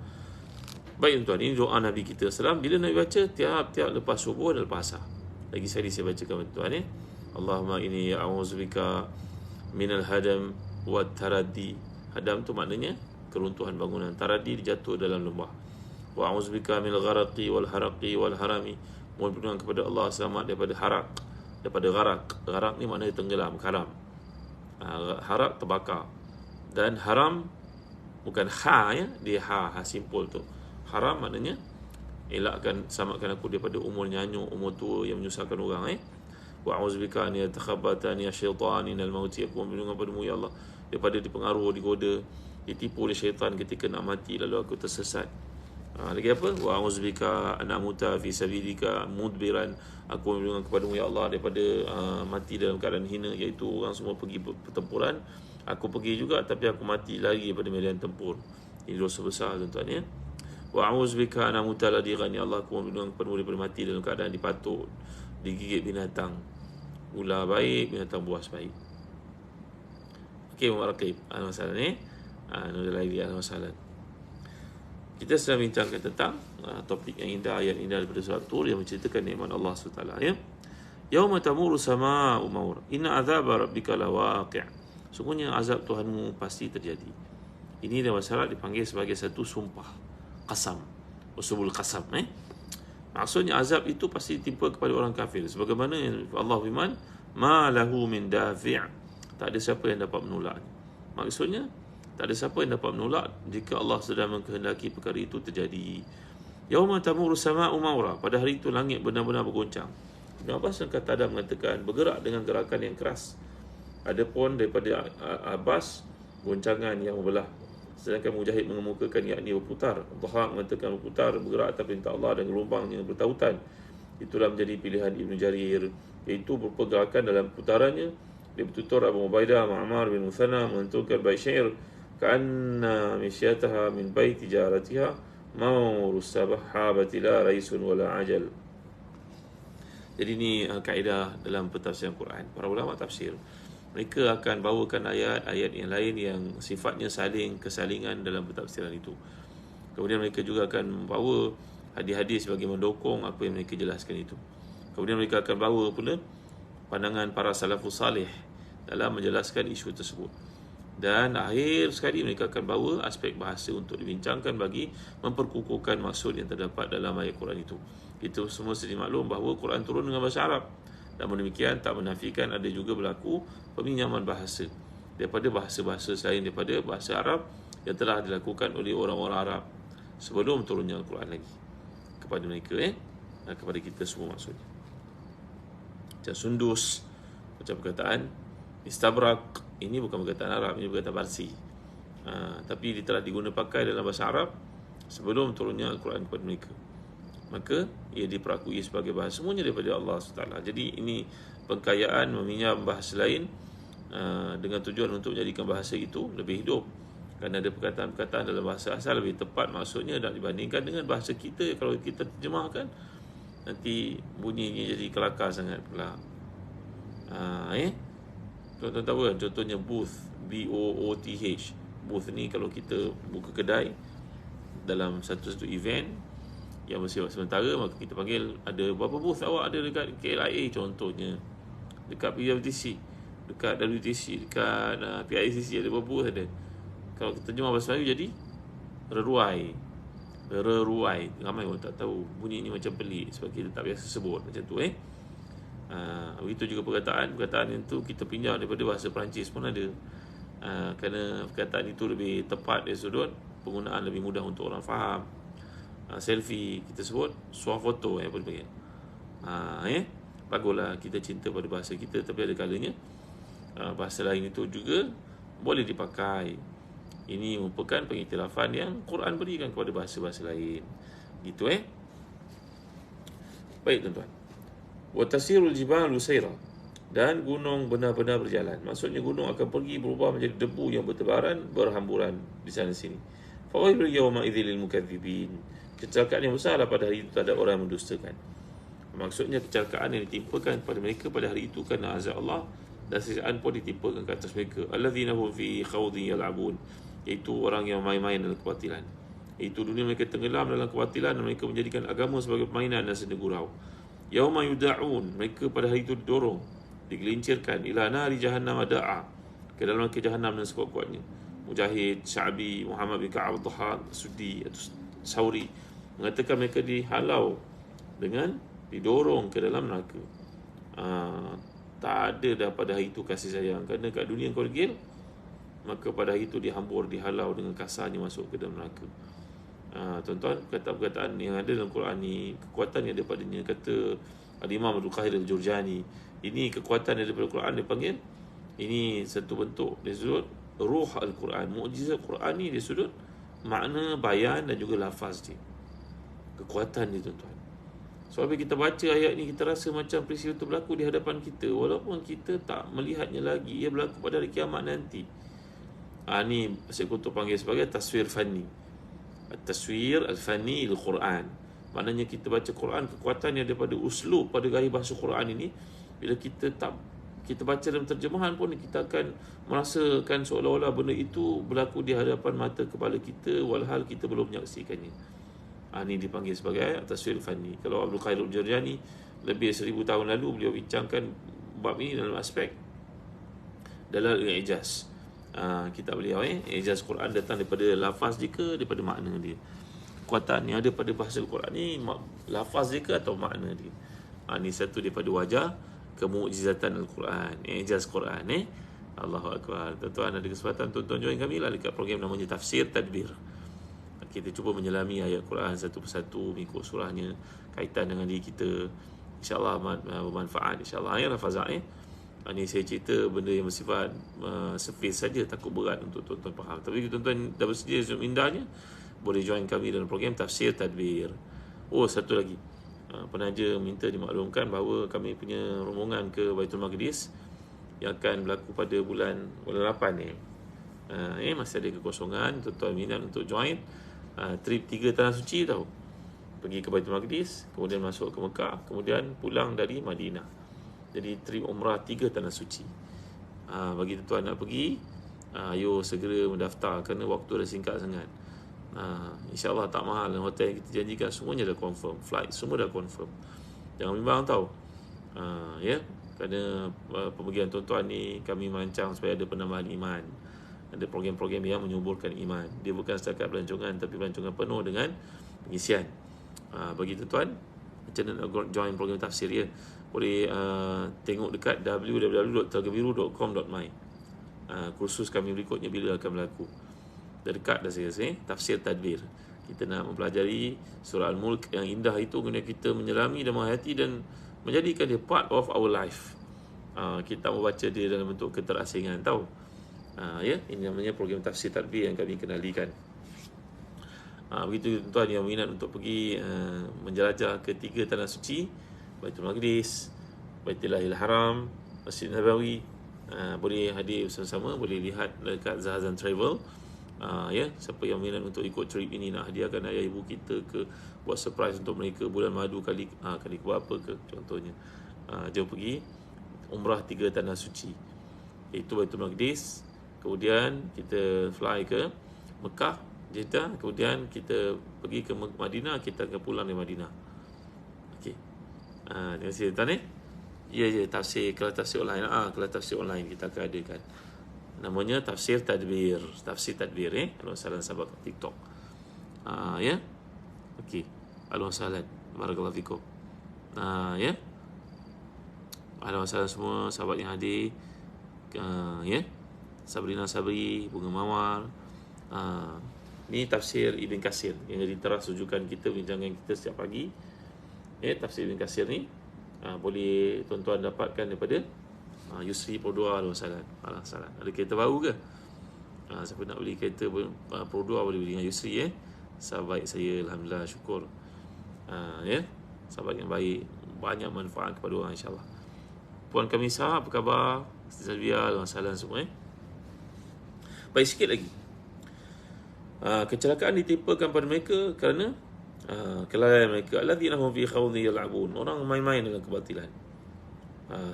Baik tuan-tuan, ini doa Nabi kita SAW bila Nabi baca tiap-tiap lepas subuh dan lepas asar. Lagi sekali saya bacakan tuan-tuan Allahumma inni a'udzubika minal hadam wat taraddi. Hadam tu maknanya keruntuhan bangunan, taraddi dijatuh dalam lembah. Wa a'udzubika minal gharqi wal haraqi wal harami. Mohon perlindungan kepada Allah selamat daripada harak, daripada gharak. Gharak ni maknanya tenggelam, karam. Harak terbakar. Dan haram bukan dia ha simpul tu. Haram maknanya elakkan, selamatkan aku daripada umur nyanyuk, umur tua yang menyusahkan orang. Wa a'udzubika an yatakhabbatani asyaitan minal mauti. Aku berlindung padamu ya Allah daripada dipengaruh, digoda, ditipu oleh syaitan ketika nak mati lalu aku tersesat. Lagi apa? Wa a'udzubika an amuta fi sabilika mudbiran. Aku berlindung kepadamu ya Allah daripada mati dalam keadaan hina, iaitu orang semua pergi pertempuran, aku pergi juga tapi aku mati lagi daripada medan tempur. Ini dosa besar tuan-tuan Wa a'udzubika an amuta ladighan. Ya Allah, aku berlindung kepadamu daripada mati dalam keadaan dipatuk, digigit binatang. Ular baik, binatang buas baik. Okey, Mubarakib. Ahlan wa sahlan Nurul Aidi, ahlan wa sahlan. Kita sedang bincangkan tentang topik yang indah, ayat indah daripada surat Tur yang menceritakan nikmat Allah SWT, ya. Yauma tamuru sama'u maura. Inna azaba rabbika lawaqi'. Sungguhnya azab Tuhanmu pasti terjadi. Ini dalam bahasa Arab dipanggil sebagai satu sumpah, qasam, usbul qasam. Maksudnya azab itu pasti ditimpa kepada orang kafir. Sebagaimana Allah firman, ma lahu min dafi'. Tak ada siapa yang dapat menolak. Maksudnya tak ada siapa yang dapat menolak jika Allah sedang mengkehendaki perkara itu terjadi. Yauma tamuru sama'u maura. Pada hari itu langit benar-benar bergoncang. Ibn Abbas dan Qatadah mengatakan bergerak dengan gerakan yang keras. Adapun daripada Abbas, goncangan yang membelah. Sedangkan Mujahid mengemukakan yakni berputar. Dhahak mengatakan berputar, bergerak atas perintah Allah dan gelombang yang bertautan. Itulah menjadi pilihan Ibn Jarir, iaitu berpergerakan dalam putarannya. Dia bertutur Abu Ubaidah Ma'mar bin Muthanna menentukan bait syair, ka'anna misyataha min baiti jaratiha mawrus sahabati la raisun wala ajal. Jadi ini kaedah dalam pentafsiran Quran. Para ulama tafsir, mereka akan bawakan ayat-ayat yang lain yang sifatnya kesalingan dalam pentafsiran itu. Kemudian mereka juga akan membawa hadis-hadis bagi mendukung apa yang mereka jelaskan itu. Kemudian mereka akan bawa pula pandangan para salafus salih dalam menjelaskan isu tersebut. Dan akhir sekali mereka akan bawa aspek bahasa untuk dibincangkan bagi memperkukuhkan maksud yang terdapat dalam ayat Quran itu. Itu semua sedia maklum bahawa Quran turun dengan bahasa Arab. Namun demikian tak menafikan ada juga berlaku peminjaman bahasa daripada bahasa-bahasa selain daripada bahasa Arab yang telah dilakukan oleh orang-orang Arab sebelum turunnya Al-Quran lagi kepada mereka, dan kepada kita semua maksudnya. Macam sundus, macam perkataan istabrak, ini bukan perkataan Arab, ini perkataan Parsi. Tapi dia telah digunakan pakai dalam bahasa Arab sebelum turunnya Al-Quran kepada mereka. Maka ia diperakui sebagai bahasa semuanya daripada Allah SWT. Jadi ini pengkayaan meminjam bahasa lain dengan tujuan untuk menjadikan bahasa itu lebih hidup. Kerana ada perkataan-perkataan dalam bahasa asal lebih tepat maksudnya dan dibandingkan dengan bahasa kita. Kalau kita terjemahkan, nanti bunyinya jadi kelakar sangat pula. Tuan-tuan tahu kan, contohnya booth, B-O-O-T-H. Booth ni kalau kita buka kedai dalam satu event yang bersifat sementara, maka kita panggil, ada berapa booth awak ada dekat KLIA contohnya, dekat PWTC, dekat WTC, dekat PICC, ada berapa booth ada. Kalau kita terjemah bahasa Melayu jadi reruai. Ramai orang tak tahu, bunyi ni macam pelik sebab kita tak biasa sebut macam tu. Begitu juga perkataan itu kita pinjam daripada bahasa Perancis pun ada. Kerana perkataan itu lebih tepat dari sudut penggunaan, lebih mudah untuk orang faham. Selfie kita sebut swafoto yang boleh panggil. Baguslah kita cinta pada bahasa kita, tapi ada kalanya bahasa lain itu juga boleh dipakai. Ini merupakan pengiktirafan yang Quran berikan kepada bahasa-bahasa lain. Gitu Baik tuan-tuan. Wa tasirul jibalu sayra, dan gunung benar-benar berjalan. Maksudnya gunung akan pergi berubah menjadi debu yang bertebaran, berhamburan di sana sini. Fawailul yawma idzil lil mukadzibin. Kecelakaan yang besarlah pada hari itu terhadap orang yang mendustakan. Maksudnya kecelakaan yang ditimpakan kepada mereka pada hari itu kerana azab Allah, dan siksaan pun ditimpakan ke atas mereka. Alladzina hum fi khawdin yal'abun, iaitu orang yang main-main dalam kebatilan. Iaitu dunia mereka tenggelam dalam kebatilan dan mereka menjadikan agama sebagai permainan dan senda gurau. Yauma yuda'un, mereka pada hari itu didorong, digelincirkan ila nari jahannam da'a, ke dalam neraka jahannam dengan sekuat-kuatnya. Mujahid, Sya'bi, Muhammad bin Ka'ab Dhahak, Sudi atau Sauri mengatakan mereka dihalau dengan didorong ke dalam neraka. Tak ada dah pada hari itu kasih sayang. Kerana kat dunia kau degil, maka pada hari itu dihambur, dihalau dengan kasarnya masuk ke dalam neraka. Tuan-tuan, perkataan-perkataan yang ada dalam Quran ni, kekuatan yang ada padanya, kata Al-Imam Abdul Qahir Al-Jurjani, ini kekuatan yang ada pada Quran, dia panggil ini satu bentuk dari sudut ruh Al-Quran. Mukjizat Quran ni dari sudut makna, bayan dan juga lafaz dia. Kekuatan dia tuan-tuan. So bila kita baca ayat ni, kita rasa macam peristiwa itu berlaku di hadapan kita, walaupun kita tak melihatnya lagi. Ia berlaku pada hari kiamat nanti. Ni Syekh Qutb panggil sebagai taswir fani. Taswir al-fani al-Quran. Maknanya kita baca Quran, kekuatannya daripada uslub pada gaya bahasa Quran ini. Bila kita baca dalam terjemahan pun, kita akan merasakan seolah-olah benda itu berlaku di hadapan mata kepala kita, walhal kita belum menyaksikannya. Ini dipanggil sebagai taswir fani. Kalau Abdul Qadir Al-Jurjani lebih 1000 tahun lalu beliau bincangkan bab ini dalam aspek dalam ijaz. Kitab beliau ijaz Quran datang daripada lafaz je ke daripada makna dia. Kekuatan yang ada pada bahasa Al-Quran ni lafaz je ke atau makna dia. Ni satu daripada wajah kemukjizatan Al-Quran, ijaz Quran. Allahu Akbar. Tuan-tuan ada kesempatan, tuan-tuan join kami lah dekat program namanya Tafsir Tadbir. Kita cuba menyelami ayat Quran satu persatu, mengikut surahnya, kaitan dengan diri kita. InsyaAllah bermanfaat, insyaAllah. Rafazah ini saya cerita benda yang bersifat surface saja, takut berat untuk tuan-tuan faham. Tapi tuan-tuan dah bersedia Zoom indahnya, boleh join kami dalam program Tafsir Tadbir. Satu lagi, penaja minta dimaklumkan bahawa kami punya rombongan ke Baitul Maqdis yang akan berlaku pada bulan 8 ni. Masih ada kekosongan, tuan-tuan minat untuk join. Trip 3 Tanah Suci tau. Pergi ke Baitul Maqdis, kemudian masuk ke Mekah, kemudian pulang dari Madinah. Jadi trip umrah 3 Tanah Suci. Bagi tuan-tuan nak pergi, ayo segera mendaftar kerana waktu dah singkat sangat. InsyaAllah tak mahal. Hotel yang kita janjikan semuanya dah confirm, flight semua dah confirm. Jangan bimbang tau. Kerana pemergian tuan-tuan ni kami merancang supaya ada penambahan iman. Ada program-program yang menyuburkan iman. Dia bukan setakat pelancongan, tapi pelancongan penuh dengan pengisian. Bagi tuan-tuan macam mana nak join program tafsir ya, boleh tengok dekat www.telgabiru.com.my. Kursus kami berikutnya bila akan berlaku. Dah dekat dah saya rasa. Tafsir Tadbir. Kita nak mempelajari surah Al-Mulk yang indah itu, kemudian kita menyelami dan menghayati dan menjadikan dia part of our life. Kita membaca dia dalam bentuk keterasingan tahu. Ini namanya program Tafsir Tadbir yang kami kenalikan. Begitu tuan-tuan yang minat untuk pergi menjelajah ke 3 Tanah Suci, Baitul Maqdis, Baitullahil Haram, Masjid Nabawi, boleh hadir bersama-sama, boleh lihat dekat Zahazan Travel. Siapa yang minat untuk ikut trip ini, nak hadiahkan ayah ibu kita ke, buat surprise untuk mereka bulan madu kali berapa ke contohnya, jom pergi umrah 3 Tanah Suci, iaitu Baitul Maqdis, kemudian kita fly ke Mekah, Jeddah, kemudian kita pergi ke Madinah, kita akan pulang dari Madinah. Okey. Terima kasih tuan tafsir, kalau tafsir online, kalau tafsir online kita akan adakan. Namanya Tafsir Tadbir. Tafsir Tadbir Alhamdulillah sahabat TikTok. Okey. Alhamdulillah. Barakallahu fikum. Alhamdulillah semua sahabat yang hadir. Sabrina Sabri, Bunga Mawar. Ni tafsir Ibn Katsir yang jadi teras rujukan kita, bincangan kita setiap pagi. Tafsir Ibn Katsir ni boleh tuan-tuan dapatkan daripada Yusri Pro2. Alhamdulillah. Ada kereta baru ke? Siapa nak beli kereta Pro2 boleh beli dengan Yusri sahabat saya. Alhamdulillah, syukur. Sahabat yang baik, banyak manfaat kepada orang insyaAllah. Puan Kamisa, apa khabar? Zalvia, Alhamdulillah semua. Baik, sikit lagi. Kecelakaan ditimpakan pada mereka kerana kelalaian mereka. Alladzina hum fi khawdin yal'abun. Orang main-main dengan kebatilan,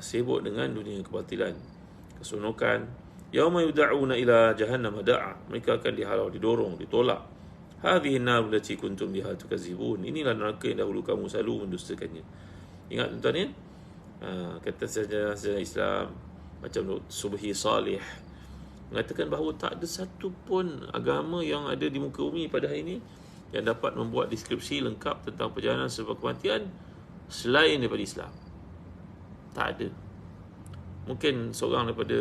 sibuk dengan dunia kebatilan, kesunukan. Yauma yud'auna ila jahannam da'a. Mereka akan dihalau, didorong, ditolak. Hadhihi an-nar allati kuntum biha tukadzibun. Inilah neraka yang dahulu kamu selalu mendustakannya. Ingat tuan-tuan kata sejarah Islam macam Subhi Salih mengatakan bahawa tak ada satu pun agama yang ada di muka bumi pada hari ini yang dapat membuat deskripsi lengkap tentang perjalanan sebab kematian selain daripada Islam. Tak ada. Mungkin seorang daripada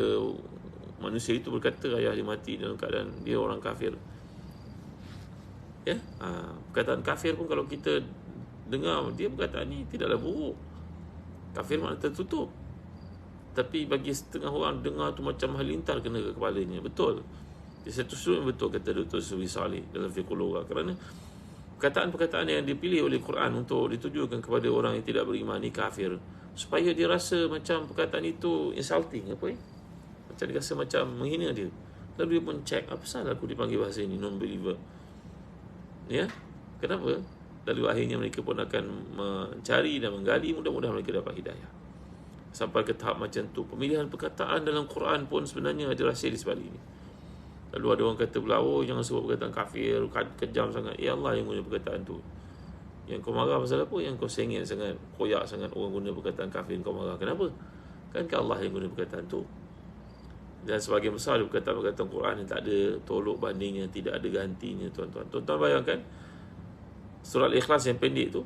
manusia itu berkata ayah dia mati dalam keadaan dia orang kafir. Perkataan kafir pun kalau kita dengar, dia perkataan ni tidaklah buruk. Kafir makna tertutup. Tapi bagi setengah orang dengar tu macam halilintar kena ke kepalanya. Betul. Di satu sudut betul kata Dr. Subi Salih dalam fiqhul lughah, kerana perkataan-perkataan yang dipilih oleh Quran untuk ditujukan kepada orang yang tidak beriman ni kafir, supaya dia rasa macam perkataan itu insulting, macam dia rasa macam menghina dia. Lalu dia pun check, apa salah aku dipanggil bahasa ini non-believer? Kenapa? Lalu akhirnya mereka pun akan mencari dan menggali, mudah-mudahan mereka dapat hidayah. Sampai ke tahap macam tu. Pemilihan perkataan dalam Quran pun sebenarnya ada rahsia di sebalik ini. Lalu ada orang kata pula, oh jangan sebut perkataan kafir, kejam sangat. Ya Allah yang guna perkataan tu. Yang kau marah pasal apa? Yang kau sengit sangat, koyak sangat orang guna perkataan kafir, kau marah. Kenapa? Kan Allah yang guna perkataan tu. Dan sebagian besar perkataan-perkataan Quran yang tak ada tolok bandingnya, tidak ada gantinya, tuan-tuan. Tuan-tuan bayangkan surah Al-Ikhlas yang pendek tu.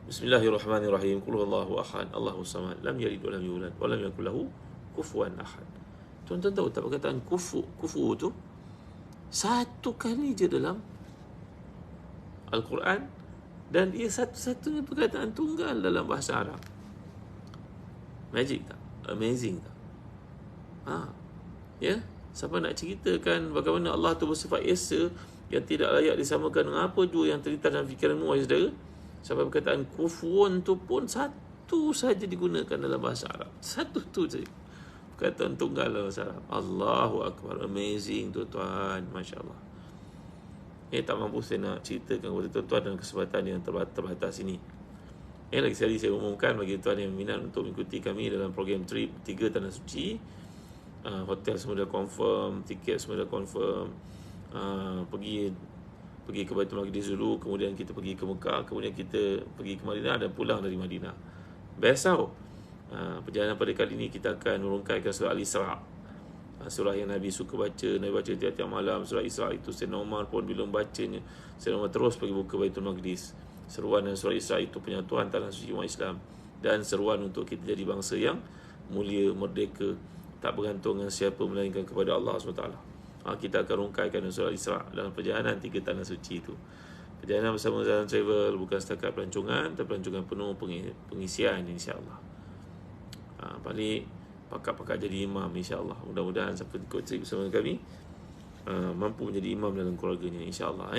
Bismillahirrahmanirrahim. Qul huwallahu ahad, Allahus samad, lam yalid wa lam yulad wa lam yakul lahu kufuwan ahad. Tuan-tuan tahu tak perkataan kufu tu satu kali je dalam Al-Quran, dan dia satu-satunya perkataan tunggal dalam bahasa Arab. Magic tak? Amazing tak? Ya, siapa nak ceritakan bagaimana Allah tu bersifat esa yang tidak layak disamakan dengan apa jua yang terlintas dalam fikiranmu, wahai saudara. Sampai perkataan kufuun tu pun satu saja digunakan dalam bahasa Arab. Satu tu saja. Perkataan tunggal dalam bahasa Arab. Allahu Akbar. Amazing tuan-tuan. Masya Allah. Tak mampu saya nak ceritakan kepada tuan-tuan dalam kesempatan yang terbatas ini. Lagi sekali saya umumkan bagi tuan yang minat untuk mengikuti kami dalam program trip 3 Tanah Suci. Hotel semua dah confirm, tiket semua dah confirm. Pergi ke Baitul Maqdis dulu, kemudian kita pergi ke Mekah, kemudian kita pergi ke Madinah dan pulang dari Madinah. Best tau. Perjalanan pada kali ini kita akan merungkaikan surah Al-Isra', surah yang Nabi suka baca. Nabi baca tiap-tiap malam surah Isra' itu. Sayyidina Umar pun bila membacanya, Sayyidina Umar terus pergi buka Baitul Maqdis. Seruan dan surah Isra' itu penyatuan tanah suci umat Islam, dan seruan untuk kita jadi bangsa yang mulia, merdeka, tak bergantung dengan siapa melainkan kepada Allah SWT. Kita akan rungkaikan surah Isra' dalam perjalanan 3 Tanah Suci itu. Perjalanan bersama Zazan Travel bukan setakat pelancongan, tapi pelancongan penuh pengisian, insya-Allah. Balik pakat-pakat jadi imam, insya-Allah. Mudah-mudahan siapa ikut trip bersama kami mampu menjadi imam dalam keluarganya, insya-Allah.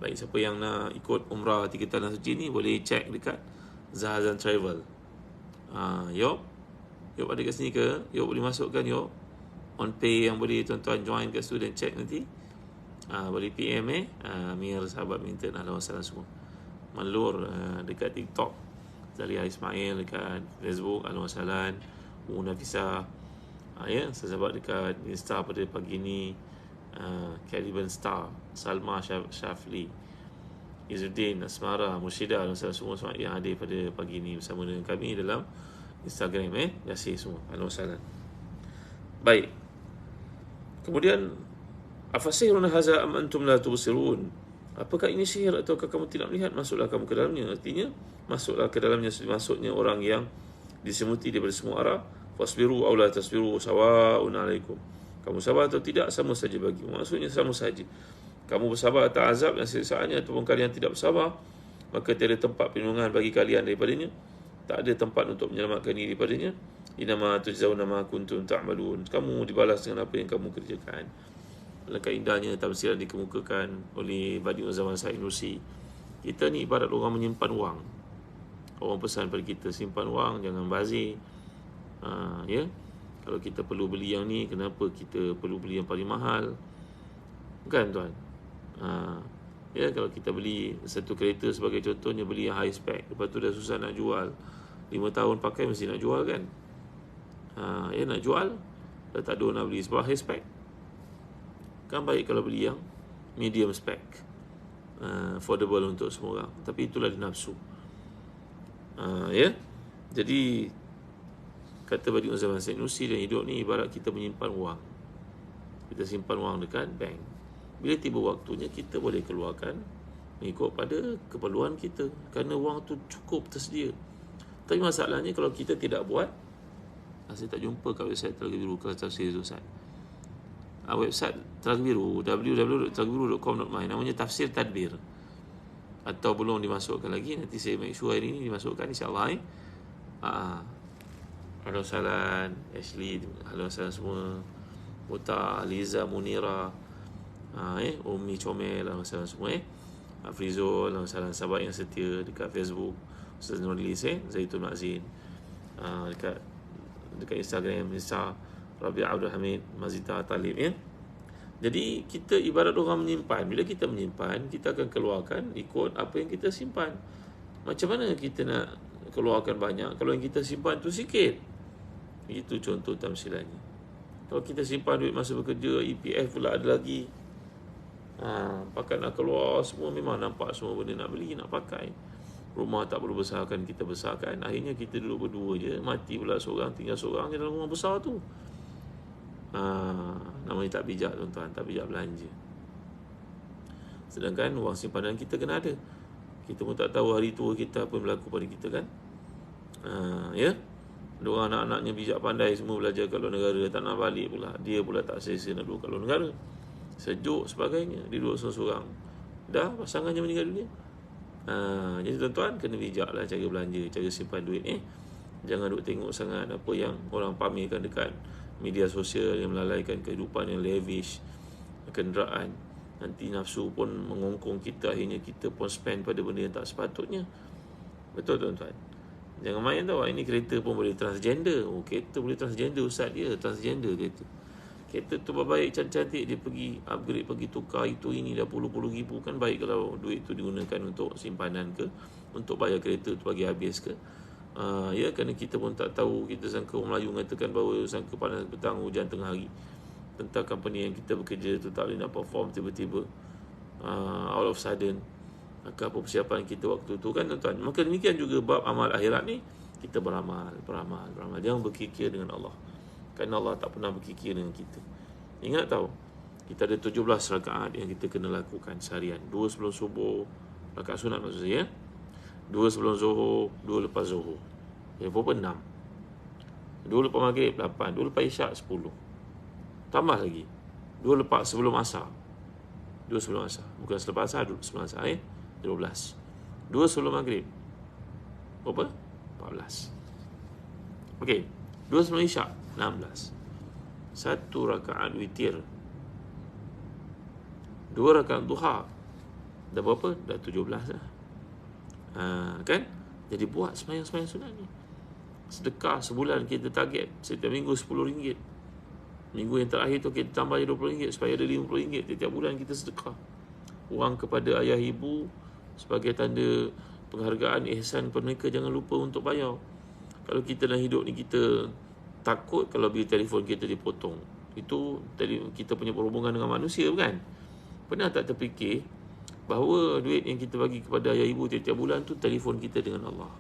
Baik, siapa yang nak ikut umrah 3 Tanah Suci ni boleh check dekat Zazan Travel. Yop ada kat sini ke? Yop boleh masukkan Yop. On pay yang boleh tuan-tuan join kat student check nanti. Boleh PM Amir sahabat minta ahlan wa sahlan semua. Malur dekat TikTok, Zalia Ismail dekat Facebook, ahlan wa sahlan. Munafisa sahabat dekat Insta pada pagi ni. Caliban Star, Salma Syafli, Izzuddin, Asmara, Mursyidah, ahlan wa sahlan semua yang hadir pada pagi ni bersama dengan kami dalam Instagram. Terima kasih semua, ahlan wa sahlan. Baik. Kemudian, afasihirun haza am antum la tubsirun? Apakah ini sihir ataukah kamu tidak melihat? Masuklah kamu ke dalamnya. Artinya, masuklah ke dalamnya maksudnya orang yang diselimuti daripada semua arah. Fasbiru aw la tasbiru sawa'un alaikum. Kamu sabar atau tidak sama saja bagimu. Maksudnya sama saja. Kamu bersabar atas azab dan siksaannya, ataupun kalian tidak bersabar, maka tiada tempat perlindungan bagi kalian daripadanya. Tak ada tempat untuk menyelamatkan diri daripadanya. Innama tujzauna ma kuntum ta'malun. Kamu dibalas dengan apa yang kamu kerjakan. Alangkah indahnya tafsir yang dikemukakan oleh Badi'u Zaman Said Nursi. Kita ni ibarat orang menyimpan wang. Orang pesan pada kita, simpan wang, jangan bazir. Kalau kita perlu beli yang ni, kenapa kita perlu beli yang paling mahal? Bukan tuan? Kalau kita beli satu kereta sebagai contohnya, beli yang high spec, lepas tu dah susah nak jual, 5 tahun pakai mesti nak jual kan? Nak jual, dah tak ada nak beli sebuah high spec. Kan baik kalau beli yang medium spec, affordable untuk semua orang. Tapi itulah di nafsu. Jadi kata Badi'u Zaman Said Nursi, dan hidup ni ibarat kita menyimpan wang. Kita simpan wang dekat bank. Bila tiba waktunya, kita boleh keluarkan mengikut pada keperluan kita, kerana wang tu cukup tersedia. Tapi masalahnya kalau kita tidak buat, saya tak jumpa kat website Telaga Biru kalau tafsir Ustaz. Website Telaga Biru, www.telagabiru.com.my, namanya Tafsir Tadbir. Atau belum dimasukkan lagi, nanti saya make sure hari ini dimasukkan, insyaAllah. Ahlan wa sahlan Ashley, ahlan wa sahlan semua. Muta, Liza, Munira, Umi Comel, ahlan wa sahlan semua. Afrizul, ahlan wa sahlan. Sahabat yang setia dekat Facebook, Ustaz Nurlis, Zaitun Mazin, dekat Instagram, Insta Rabi' Abdul Hamid, Mazita Talib, Jadi kita ibarat orang menyimpan. Bila kita menyimpan, kita akan keluarkan ikut apa yang kita simpan. Macam mana kita nak keluarkan banyak kalau yang kita simpan tu sikit? Itu contoh tamsilannya. Kalau kita simpan duit masa bekerja, EPF pula ada lagi. Pakat nak keluar semua, memang nampak semua benda nak beli, nak pakai. Rumah tak perlu besarkan, kita besarkan. Akhirnya kita duduk berdua je, mati pula seorang, tinggal seorang je dalam rumah besar tu. Namanya tak bijak tuan-tuan, tak bijak belanja. Sedangkan wang simpanan kita kena ada. Kita pun tak tahu hari tua kita apa yang berlaku pada kita kan. Ya. Diorang anak-anaknya bijak pandai semua belajar kat luar negara, tak nak balik pula. Dia pula tak selesa nak duduk kat luar negara. Sejuk sebagainya, dia duduk seorang-seorang. Dah pasangannya meninggal dunia. Jadi tuan-tuan kena bijak lah cara belanja, cara simpan duit ni. Jangan duk tengok sangat apa yang orang pamerkan dekat media sosial yang melalaikan kehidupan yang lavish, kenderaan. Nanti nafsu pun mengongkong kita, akhirnya kita pun spend pada benda yang tak sepatutnya. Betul tuan-tuan. Jangan main tau, ini kereta pun boleh transgender. Kereta boleh transgender, ustaz dia transgender kereta. Kereta tu baik cantik-cantik, dia pergi upgrade, pergi tukar itu ini dah puluh-puluh ribu. Kan baik kalau duit tu digunakan untuk simpanan ke, untuk bayar kereta tu bagi habis ke. Ya, kerana kita pun tak tahu. Kita sangka orang Melayu mengatakan bahawa sangka panas petang, hujan tengah hari. Tentang company yang kita bekerja tu tak boleh nak perform tiba-tiba, all of sudden. Maka apa persiapan kita waktu tu kan tuan-tuan. Maka demikian juga bab amal akhirat ni, kita beramal. Jangan berkikir dengan Allah, kerana Allah tak pernah berkikir dengan kita. Ingat tahu, kita ada 17 rakaat yang kita kena lakukan seharian. 2 sebelum subuh, rakaat sunat maksud saya, 2 sebelum zuhur, 2 lepas zuhur. Berapa? 6. 2 lepas maghrib 8, 2 lepas isyak 10. Tambah lagi 2 lepas sebelum asar, 2 sebelum asar, bukan selepas asar, 2 sebelum asar 12. 2 sebelum maghrib berapa? 14. Okey, 2 sebelum isyak 16. 1 rakaat witir, 2 rakaat duha. Dah berapa? Dah 17 lah. Kan? Jadi buat sembahyang-sembahyang sunat ni. Sedekah sebulan kita target setiap minggu RM10. Minggu yang terakhir tu kita tambah RM20 supaya ada RM50 setiap bulan kita sedekah. Wang kepada ayah ibu sebagai tanda penghargaan, ihsan kepada mereka, jangan lupa untuk bayar. Kalau kita dalam hidup ni kita takut kalau bil telefon kita dipotong. Itu kita punya perhubungan dengan manusia, bukan? Pernah tak terfikir bahawa duit yang kita bagi kepada ayah ibu tiap-tiap bulan tu telefon kita dengan Allah?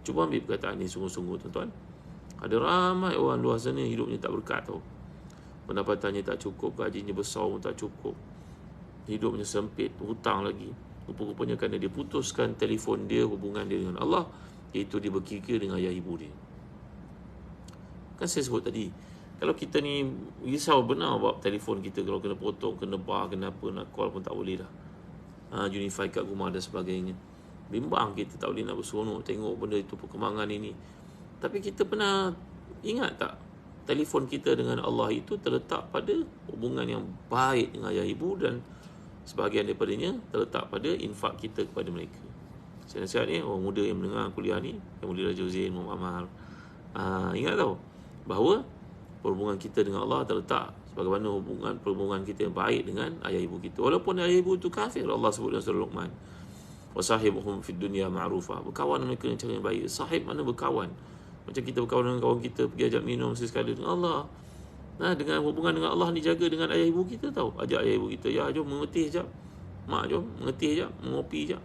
Cuba ambil perkataan ni sungguh-sungguh tuan-tuan. Ada ramai orang luar sana hidupnya tak berkat tau. Pendapatannya tak cukup, gajinya besar pun tak cukup, hidupnya sempit, hutang lagi. Rupa-rupanya kerana dia putuskan telefon dia, hubungan dia dengan Allah, iaitu dia berkikir dengan ayah ibu dia. Kan saya sebut tadi, kalau kita ni risau benar bab telefon kita, kalau kena potong, kena bar, kena apa, nak call pun tak boleh dah. Unify kat rumah dan sebagainya. Bimbang kita, tak boleh nak berseronok tengok benda itu, perkembangan ini. Tapi kita pernah ingat tak, telefon kita dengan Allah itu terletak pada hubungan yang baik dengan ayah ibu, dan sebahagian daripadanya terletak pada infak kita kepada mereka. Saya nasihat ni, orang muda yang mendengar kuliah ni, yang mulia Raja Zain, Muhammad Amal, ingat tau bahawa perhubungan kita dengan Allah terletak sebagaimana perhubungan kita yang baik dengan ayah ibu kita. Walaupun ayah ibu itu kafir, Allah sebut dalam surah Luqman, wasahibuhum fid dunya ma'rufa, berkawan mereka dengan cara yang baik. Sahib mana berkawan? Macam kita berkawan dengan kawan kita, pergi ajak minum sesekali dengan Allah. Dengan hubungan dengan Allah dijaga dengan ayah ibu kita tahu. Ajak ayah ibu kita, ya jom mengetih sekejap, mak jom mengetih sekejap, mengopi sekejap.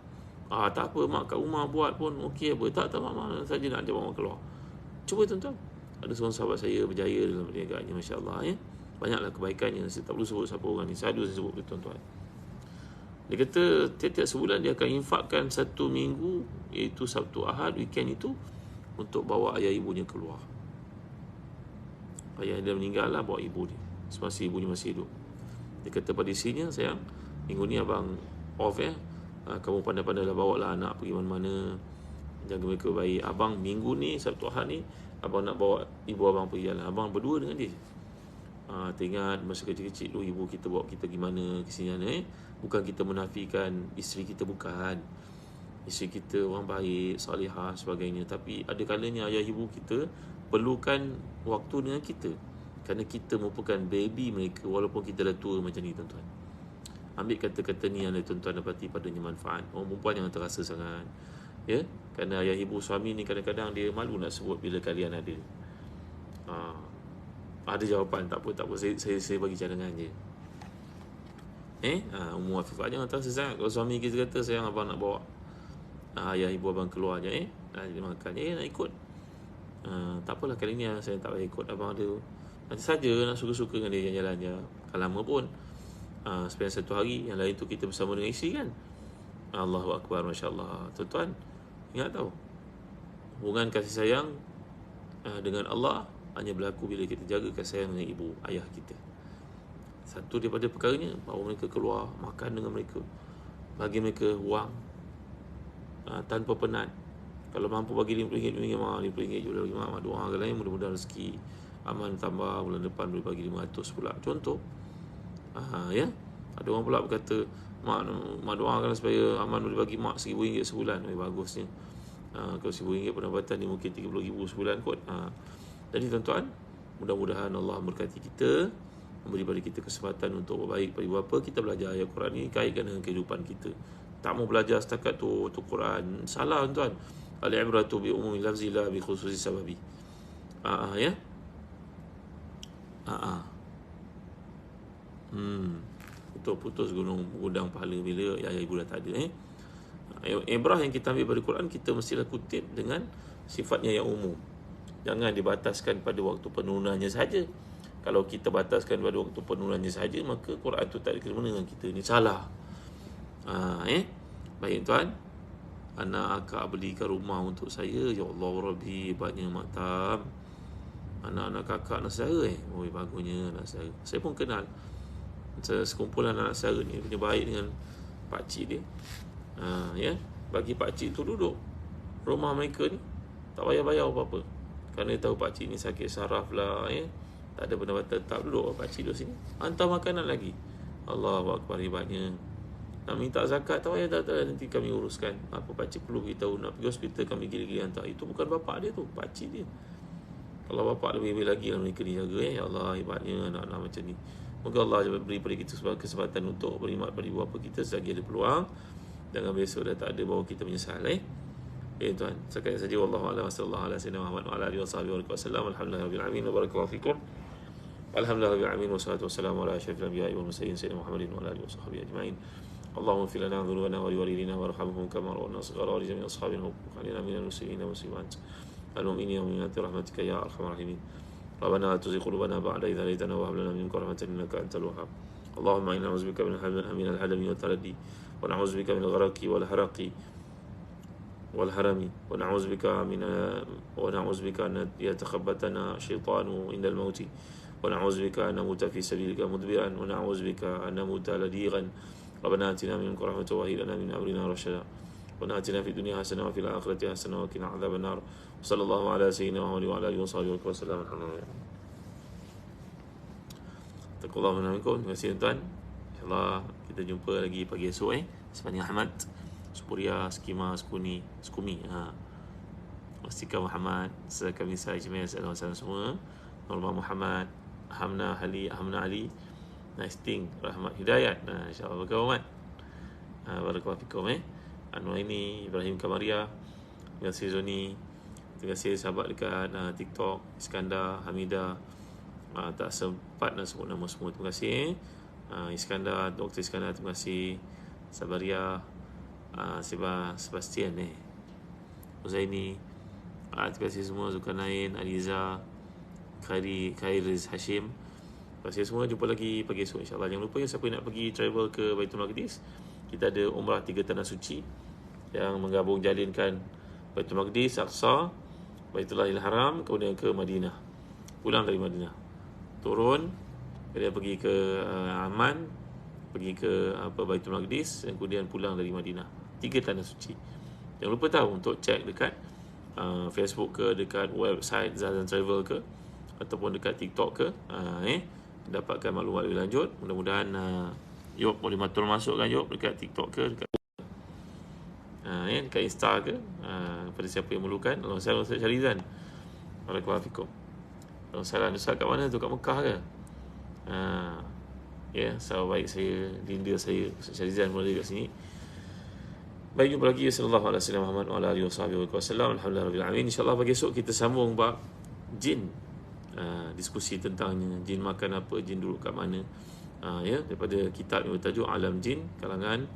Tak apa mak, kat rumah buat pun okey apa. Tak mak saja nak ajak mak keluar. Cuba tuan-tuan. Ada seorang sahabat saya berjaya dalam perniagaannya, masya-Allah ya. Banyaklah kebaikannya. Saya tak perlu sebut siapa orang ni. Saya sebut ke tuan-tuan. Dia kata tiap-tiap sebulan dia akan infakkan 1 minggu, iaitu Sabtu Ahad, weekend itu, untuk bawa ayah ibunya keluar. Ayah dia meninggal lah, bawa ibu dia semasa ibunya masih hidup. Dia kata pada isinya, sayang, minggu ni abang off ya. Kamu pandai-pandai lah bawa lah anak pergi mana-mana, jaga mereka baik. Abang minggu ni, Sabtu Ahad ni, abang nak bawa ibu abang pergi jalan. Abang berdua dengan dia. Teringat masa kecil-kecil dulu ibu kita bawa kita gimana ke sini sana. Bukan kita menafikan isteri kita, bukan. Isteri kita orang baik, salihah sebagainya. Tapi ada kalanya ayah ibu kita perlukan waktu dengan kita. Kerana kita merupakan baby mereka walaupun kita dah tua macam ni tuan-tuan. Ambil kata-kata ni yang tuan-tuan dapati padanya manfaat. Orang perempuan jangan terasa sangat. Ya, kerana ayah ibu suami ni kadang-kadang dia malu nak sebut bila kalian ada. Ada jawapan, tak apa. Saya bagi cadangan je. Umur Afifah jangan terasa sangat. Kalau suami kita kata sayang abang nak bawa ayah ibu abang keluar je, dia makan, nak ikut. Tak apalah kali ni saya tak payah ikut abang ada. Nanti saja nak suka-suka dengan dia jalan-jalan je. Kalau lama pun spend satu hari, yang lain tu kita bersama dengan isteri kan. Allahu Akbar, Masya Allah. Tuan-tuan, ingat tahu, hubungan kasih sayang dengan Allah hanya berlaku bila kita jaga kasih sayang dengan ibu, ayah kita. Satu daripada perkaranya, bawa mereka keluar, makan dengan mereka, bagi mereka wang tanpa penat. Kalau mampu bagi RM50, RM50 je boleh bagi mak doa lain, mudah-mudahan rezeki aman tambah, bulan depan boleh bagi 500 pula. Contoh. Ya. Ada orang pula berkata, mak doakan supaya aman boleh bagi mak RM1,000 sebulan. Bagusnya. Kalau RM1,000 pendapatan ni mungkin RM30,000 sebulan kot. Jadi tuan-tuan, mudah-mudahan Allah memberkati kita, memberi pada kita kesempatan untuk berbaik pada ibu bapa. Kita belajar ayat Quran ni kaitkan dengan kehidupan kita. Tak mau belajar setakat tu Quran, salah tuan-tuan. Al-ibratu bi umumi lafzi la bi khususi sababi. Ya. Putus gunung gudang pahala bila ayah ibu dah tak ada. Ibrah yang kita ambil pada Quran, kita mestilah kutip dengan sifatnya yang umum. Jangan dibataskan pada waktu penurunannya saja. Kalau kita bataskan pada waktu penurunannya saja, maka Quran tu tak ada kena dengan kita. Ini salah. Baik tuan, anak akak belikan rumah untuk saya. Ya Allah Rabbi, hebatnya maktab. Anak-anak kakak anak saudara bagusnya anak saudara. Saya pun kenal sekumpulan anak saudara ni, punya baik dengan pakcik dia. Ya, bagi pakcik tu duduk rumah mereka ni, tak payah bayar apa-apa. Kerana dia tahu pakcik ni sakit saraf lah, tak ada pendapatan tetap, duduk pakcik duduk sini, hantar makanan lagi. Allahu Akbar, hebatnya. Nak minta zakat, tak payah, tak nanti kami uruskan. Apa pakcik perlu beritahu, nak pergi hospital kami gila-gila hantar. Itu bukan bapak dia tu, pakcik dia. Kalau bapak lebih-lebih lagi lah mereka dijaga. Ya Allah, hebatnya anak-anak macam ni. Moga Allah beri pada kita kesempatan untuk berkhidmat pada ibu bapa kita selagi ada peluang. Jangan besok dah tak ada, bawa kita menyesal. Tuan, sekian saja. Wallahu a'lam. Sallallahu alaihi wasallam wa ala alihi wasallam. Alhamdulillahirabbil alamin wa barakallahu fikum. Alhamdulillahirabbil alamin wassalatu wassalamu ala asyrafil anbiya'i wal mursalin sayyidina Muhammadin wa ala alihi washabbihi ajma'in. Allahumma ighfir lana dhunubana wa liwalidina warhamhum kama rabbana saghara wa li jami'i ashabina wa qulna minal muslimin wa muslimat المؤمنين والمؤمنات برحمتك يا ارحم الراحمين. ربنا لا تزغ قلوبنا بعد إذ هديتنا وهب لنا من لدنك رحمة إنك أنت الوهاب. اللهم إنا نعوذ بك من الهدم والتردي، ونعوذ بك من الغرق والهرم، ونعوذ بك أن يتخبطنا الشيطان عند الموت، ونعوذ بك أن نموت في سبيلك مدبرا، ونعوذ بك أن نموت لديغا. ربنا آتنا من لدنك رحمة وهب لنا من أمرنا رشدا، ونآتنا في الدنيا حسنة وفي الآخرة حسنة وقنا عذاب النار. صلى الله على سيدنا محمد وعلى آله وصحبه وسلم. الحمد لله. Taqullahu minkum. Terima kasih tuan. InsyaAllah kita jumpa lagi pagi esok. Sepanjang Ahmad, Supuria, Skima, Skumi, Mastika Muhammad, kami saya Ijmail, Assalamualaikum semua. Norma Muhammad, Hamna Ali, Naisting, Rahmat Hidayat. InsyaAllah berkawan. Barakallahu fikum. Anwar ini, Ibrahim Kamaria, terima kasih Zoni, terima kasih sahabat dekat TikTok, Iskandar, Hamidah, tak sempat nak sebut nama semua, terima kasih. Iskandar, Dr. Iskandar, terima kasih. Sabaria, Sebastian, Uzaini, terima kasih semua. Zulkarnain, Aliza, Khairiz Hashim, terima kasih semua. Jumpa lagi pagi esok insyaAllah. Jangan lupa siapa yang nak pergi travel ke Baitul Maqdis, kita ada umrah 3 tanah suci yang menggabung jalinkan Baitul Maqdis, Aqsa, Baitullahil Haram, kemudian ke Madinah. Pulang dari Madinah, turun, kemudian pergi ke Aman, pergi ke Baitul Maqdis, dan kemudian pulang dari Madinah. 3 tanah suci. Jangan lupa tahu untuk cek dekat Facebook ke, dekat website Zazan Travel ke, ataupun dekat TikTok ke, dapatkan maklumat lebih lanjut. Mudah-mudahan Yop boleh masukkan Yop dekat TikTok ke, dekat dekat Insta ke, pada siapa yang memerlukan. Allah Syarizan. Barakallahu fikum. Salam Ustaz kat mana tu? Kat Mekah ke? Ya, sahabat baik saya, Linda saya, Ustaz Syarizan berada kat sini. Baik, jumpa lagi. Sallallahu alaihi wasallam Muhammad wa ala alihi wasallam. Alhamdulillahirabbil alamin. Insya-Allah pagi esok kita sambung bab jin. Diskusi tentang jin makan apa, jin duduk kat mana. Ya, daripada kitab yang bertajuk Alam Jin karangan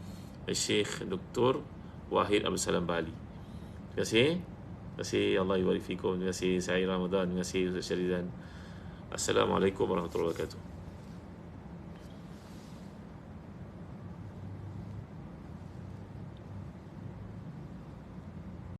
Syekh Dr. Wahid Abdul Salam Bali. Terima kasih. Terima kasih. Allah yubarik fikum. Terima kasih saya Ramadan. Terima kasih Ustaz Syarizan. Assalamualaikum warahmatullahi wabarakatuh.